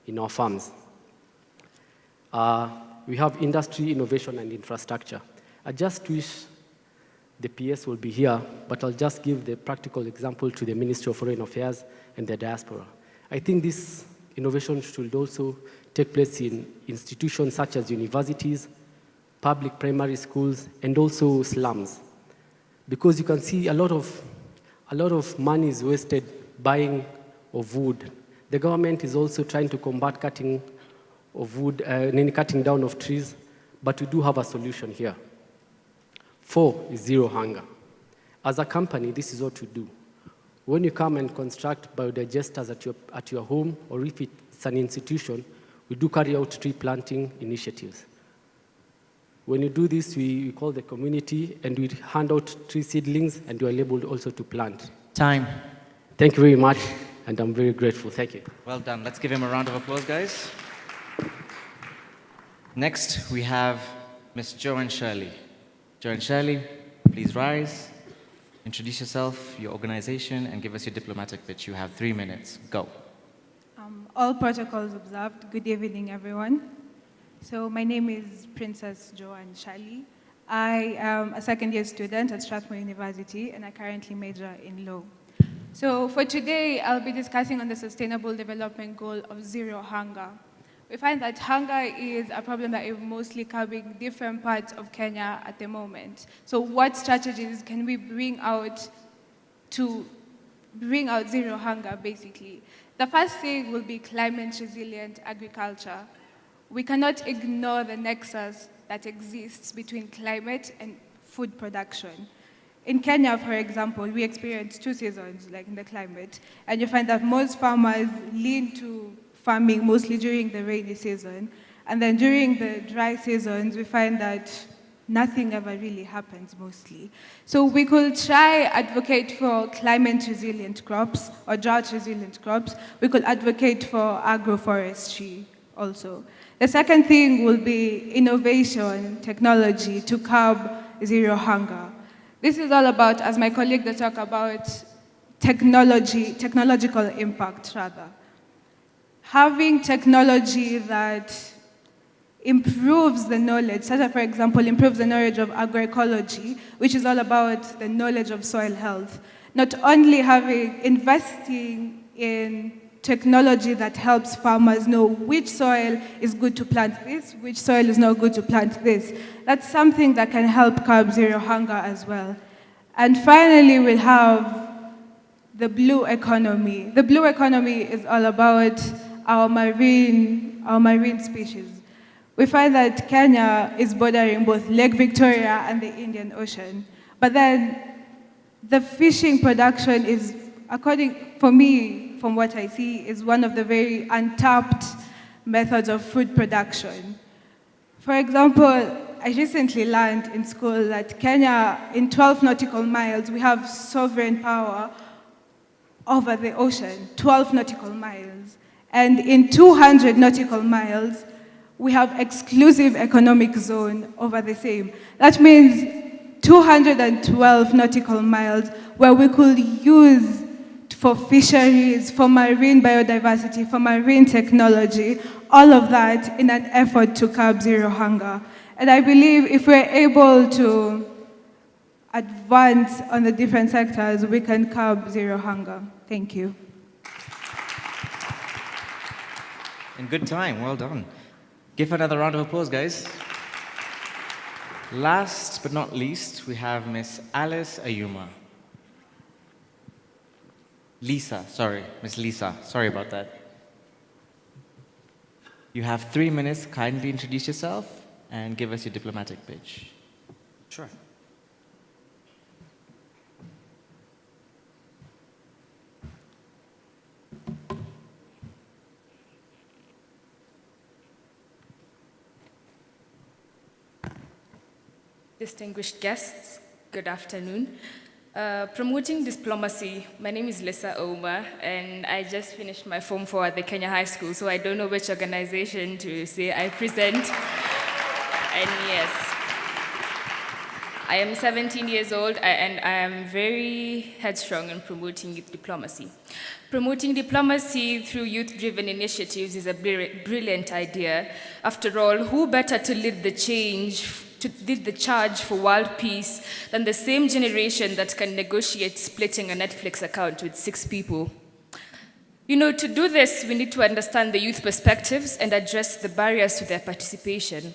in our farms. We have industry, innovation, and infrastructure. I just wish the PS will be here, but I'll just give the practical example to the Ministry of Foreign Affairs and the diaspora. I think this innovation should also take place in institutions such as universities, public primary schools, and also slums. Because you can see a lot of money is wasted buying of wood. The government is also trying to combat cutting of wood, cutting down of trees, but we do have a solution here. 4 is zero hunger. As a company, this is what we do. When you come and construct biodigesters at your home, or if it's an institution, we do carry out tree planting initiatives. When you do this, we call the community and we hand out tree seedlings and you are able also to plant. Time. Thank you very much, and I'm very grateful. Thank you. Well done. Let's give him a round of applause, guys. Next, we have Ms. Joanne Shirley. Joanne Shirley, please rise, introduce yourself, your organization, and give us your diplomatic pitch. You have 3 minutes. Go. All protocols observed. Good evening, everyone. So my name is Princess Joanne Shirley. I am a second-year student at Strathmore University, and I currently major in law. So for today, I'll be discussing on the Sustainable Development Goal of zero hunger. We find that hunger is a problem that is mostly curbing different parts of Kenya at the moment. So what strategies can we bring out to bring out zero hunger, basically? The first thing will be climate-resilient agriculture. We cannot ignore the nexus that exists between climate and food production. in Kenya, for example, we experience 2 seasons, like in the climate, and you find that most farmers lean to farming mostly during the rainy season, and then during the dry seasons, we find that nothing ever really happens mostly. So we could try advocate for climate-resilient crops or drought-resilient crops. We could advocate for agroforestry also. The second thing will be innovation, technology to curb zero hunger. This is all about, as my colleague will talk about, technological impact rather. Having technology that improves the knowledge, such as, for example, improves the knowledge of agroecology, which is all about the knowledge of soil health. Not only investing in technology that helps farmers know which soil is good to plant this, which soil is not good to plant this. That's something that can help curb zero hunger as well. And finally, we'll have the blue economy. The blue economy is all about our marine species. We find that Kenya is bordering both Lake Victoria and the Indian Ocean. But then the fishing production is, for me, from what I see, is one of the very untapped methods of food production. For example, I recently learned in school that Kenya, in 12 nautical miles, we have sovereign power over the ocean, 12 nautical miles. And in 200 nautical miles, we have exclusive economic zone over the same. That means 212 nautical miles where we could use for fisheries, for marine biodiversity, for marine technology, all of that in an effort to curb zero hunger. And I believe if we're able to advance on the different sectors, we can curb zero hunger. Thank you. In good time, well done. Give another round of applause, guys. Last but not least, we have Miss Alice Ayuma. Miss Lisa, sorry about that. You have 3 minutes, kindly introduce yourself and give us your diplomatic pitch. Sure. Distinguished guests, good afternoon. Promoting diplomacy, my name is Lisa Oma, and I just finished my Form 4 at the Kenya High School, so I don't know which organization to say I present. And yes, I am 17 years old, and I am very headstrong in promoting youth diplomacy. Promoting diplomacy through youth-driven initiatives is a brilliant idea. After all, who better to lead the charge for world peace than the same generation that can negotiate splitting a Netflix account with 6 people. You know, to do this, we need to understand the youth perspectives and address the barriers to their participation.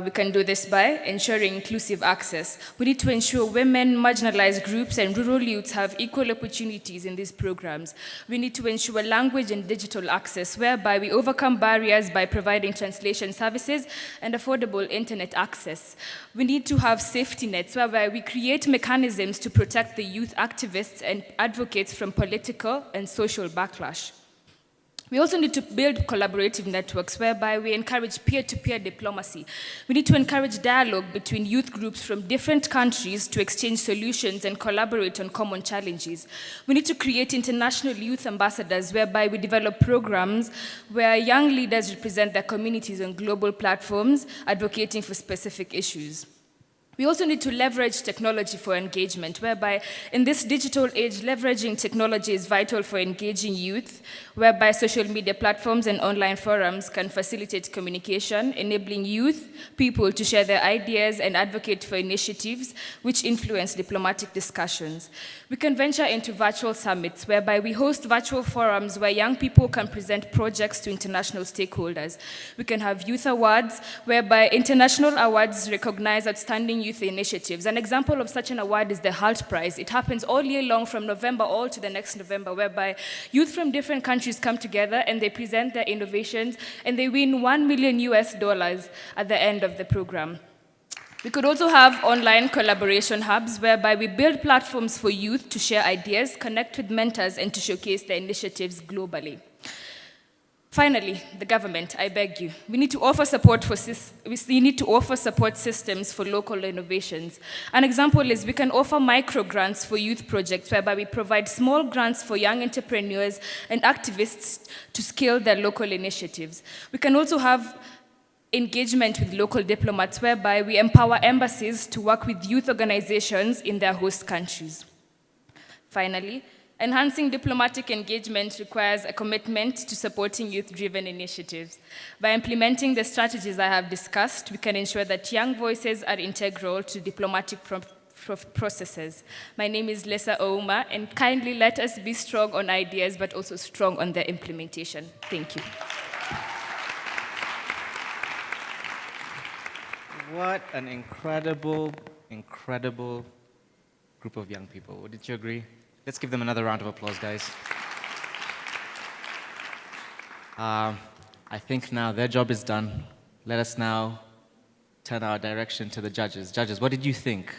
We can do this by ensuring inclusive access. We need to ensure women, marginalized groups, and rural youths have equal opportunities in these programs. We need to ensure language and digital access, whereby we overcome barriers by providing translation services and affordable internet access. We need to have safety nets, whereby we create mechanisms to protect the youth activists and advocates from political and social backlash. We also need to build collaborative networks whereby we encourage peer-to-peer diplomacy. We need to encourage dialogue between youth groups from different countries to exchange solutions and collaborate on common challenges. We need to create international youth ambassadors whereby we develop programs where young leaders represent their communities on global platforms, advocating for specific issues. We also need to leverage technology for engagement, whereby in this digital age, leveraging technology is vital for engaging youth, whereby social media platforms and online forums can facilitate communication, enabling youth people to share their ideas and advocate for initiatives which influence diplomatic discussions. We can venture into virtual summits, whereby we host virtual forums where young people can present projects to international stakeholders. We can have youth awards, whereby international awards recognize outstanding youth initiatives. An example of such an award is the HALT Prize. It happens all year long from November all to the next November, whereby youth from different countries come together and they present their innovations and they win $1 million at the end of the program. We could also have online collaboration hubs whereby we build platforms for youth to share ideas, connect with mentors, and to showcase their initiatives globally. Finally, the government, I beg you, we need to offer support systems for local innovations. An example is we can offer micro grants for youth projects whereby we provide small grants for young entrepreneurs and activists to scale their local initiatives. We can also have engagement with local diplomats whereby we empower embassies to work with youth organizations in their host countries. Finally, enhancing diplomatic engagement requires a commitment to supporting youth-driven initiatives. By implementing the strategies I have discussed, we can ensure that young voices are integral to diplomatic processes. My name is Lesa Ouma, and kindly let us be strong on ideas, but also strong on their implementation. Thank you. What an incredible, incredible group of young people. Wouldn't you agree? Let's give them another round of applause, guys. I think now their job is done. Let us now turn our direction to the judges. Judges, what did you think?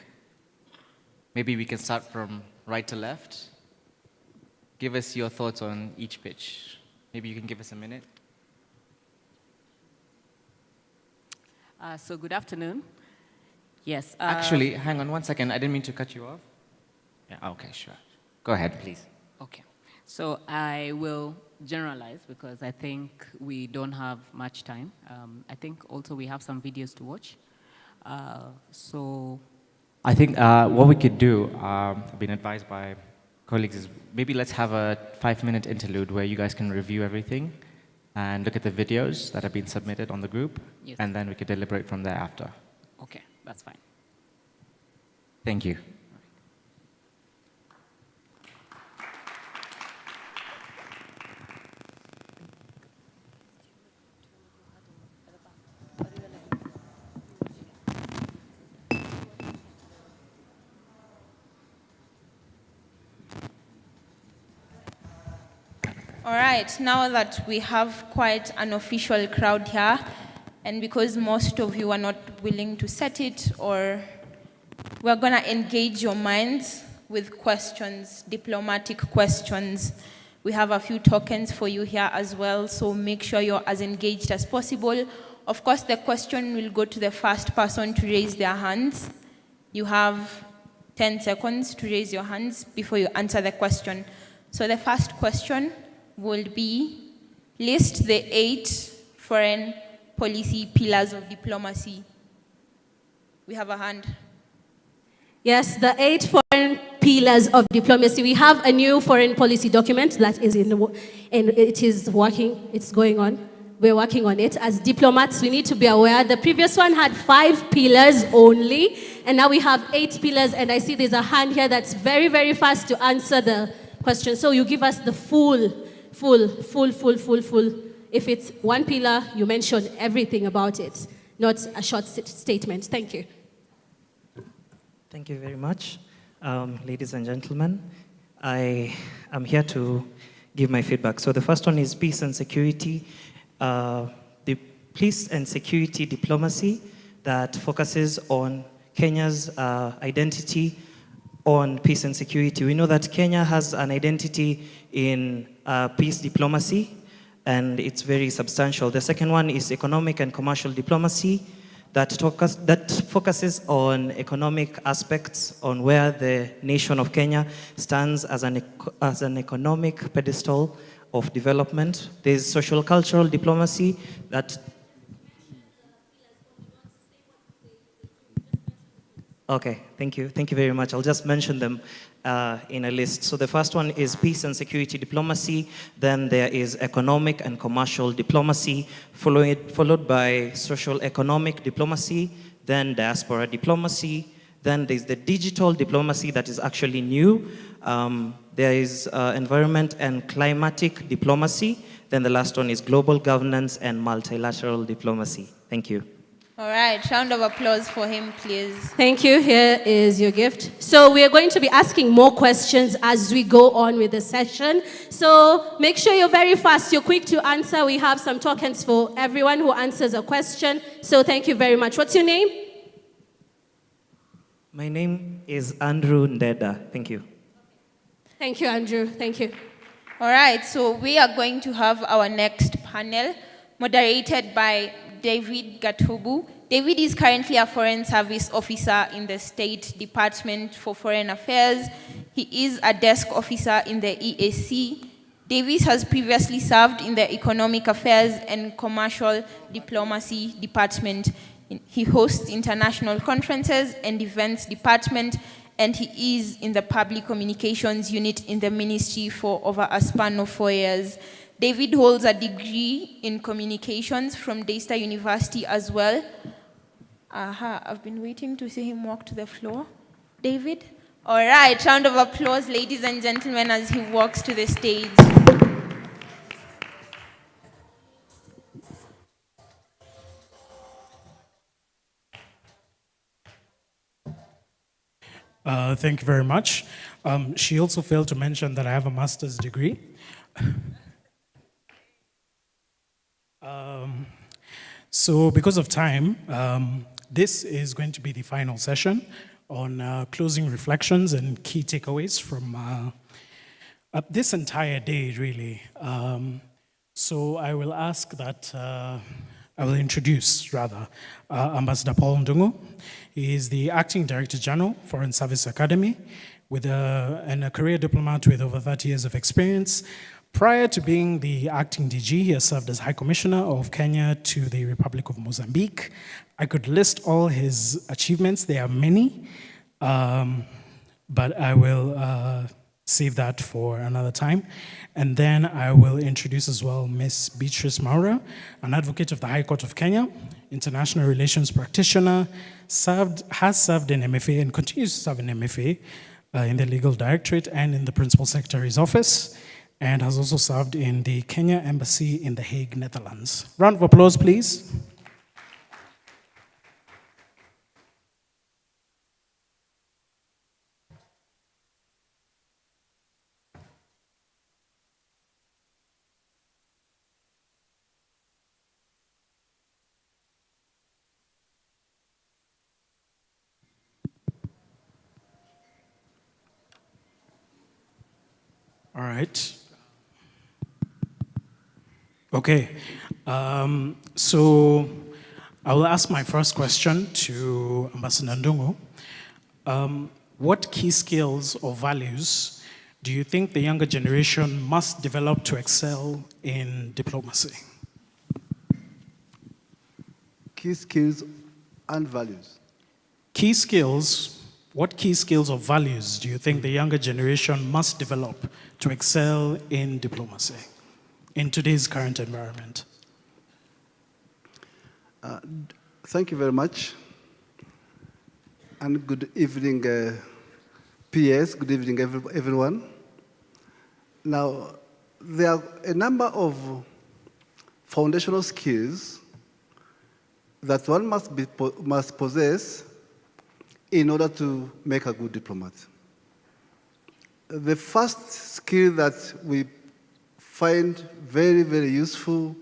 Maybe we can start from right to left. Give us your thoughts on each pitch. Maybe you can give us a minute. So good afternoon. Yes. Actually, hang on one second. I didn't mean to cut you off. Yeah, okay, sure. Go ahead, please. Okay. So I will generalize because I think we don't have much time. I think also we have some videos to watch. I think what we could do, I've been advised by colleagues, is maybe let's have a 5-minute interlude where you guys can review everything and look at the videos that have been submitted on the group, Yes. and then we could deliberate from there after. Okay, that's fine. Thank you. All right, now that we have quite an official crowd here, and because most of you are not willing to set it, or we're gonna engage your minds with questions, diplomatic questions. We have a few tokens for you here as well, so make sure you're as engaged as possible. Of course, the question will go to the first person to raise their hands. You have 10 seconds to raise your hands before you answer the question. So the first question will be, list the 8 foreign policy pillars of diplomacy. We have a hand. Yes, the 8 foreign pillars of diplomacy. We have a new foreign policy document that is and it is working, it's going on. We're working on it. As diplomats, we need to be aware. The previous one had 5 pillars only, and now we have 8 pillars, and I see there's a hand here that's very, very fast to answer the question. So you give us the full. If it's one pillar, you mention everything about it, not a short statement. Thank you. Thank you very much. Ladies and gentlemen, I am here to give my feedback. So the first one is peace and security. The peace and security diplomacy that focuses on Kenya's identity on peace and security. We know that Kenya has an identity in peace diplomacy, and it's very substantial. The second one is economic and commercial diplomacy that focuses on economic aspects, on where the nation of Kenya stands as an economic pedestal of development. There's social cultural diplomacy that... Okay, thank you. Thank you very much. I'll just mention them in a list. So the first one is peace and security diplomacy. Then there is economic and commercial diplomacy, followed by social economic diplomacy, then diaspora diplomacy. Then there's the digital diplomacy that is actually new. There is environment and climatic diplomacy. Then the last one is global governance and multilateral diplomacy. Thank you. All right, round of applause for him, please. Thank you. Here is your gift. So we are going to be asking more questions as we go on with the session. So make sure you're very fast, you're quick to answer. We have some tokens for everyone who answers a question. So thank you very much. What's your name? My name is Andrew Ndeda. Thank you. Thank you, Andrew. Thank you. All right, so we are going to have our next panel moderated by David Gatubu. David is currently a Foreign Service Officer in the State Department for Foreign Affairs. He is a desk officer in the EAC. Davis has previously served in the Economic Affairs and Commercial Diplomacy Department. He hosts international conferences and events department, and he is in the Public Communications Unit in the Ministry for over a span of 4 years. David holds a degree in communications from Daystar University as well. I've been waiting to see him walk to the floor. David? All right, round of applause, ladies and gentlemen, as he walks to the stage. Thank you very much. She also failed to mention that I have a master's degree. So because of time, this is going to be the final session on closing reflections and key takeaways from this entire day, really. So I will ask that, I will introduce, rather, Ambassador Paul Ndungu. He is the Acting Director General, Foreign Service Academy, and a career diplomat with over 30 years of experience. Prior to being the acting DG, he has served as High Commissioner of Kenya to the Republic of Mozambique. I could list all his achievements. There are many, but I will save that for another time. And then I will introduce as well Ms. Beatrice Maura, an advocate of the High Court of Kenya, international relations practitioner, has served in MFA and continues to serve in MFA in the Legal Directorate and in the Principal Secretary's Office, and has also served in the Kenya Embassy in The Hague, Netherlands. Round of applause, please. All right. Okay. So I will ask my first question to Ambassador Ndungu. What key skills or values do you think the younger generation must develop to excel in diplomacy? Key skills and values. Key skills. What key skills or values do you think the younger generation must develop to excel in diplomacy in today's current environment? Thank you very much. And good evening, PS. Good evening, everyone. Now, there are a number of foundational skills that one must possess in order to make a good diplomat. The first skill that we find very, very useful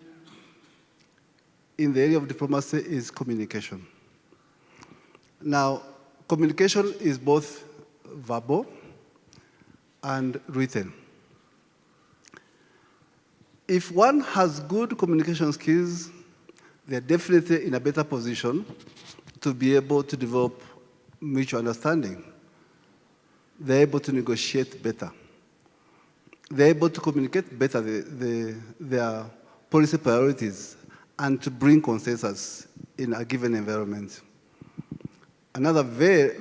in the area of diplomacy is communication. Now, communication is both verbal and written. If one has good communication skills, they're definitely in a better position to be able to develop mutual understanding. They're able to negotiate better. They're able to communicate better their policy priorities and to bring consensus in a given environment. Another very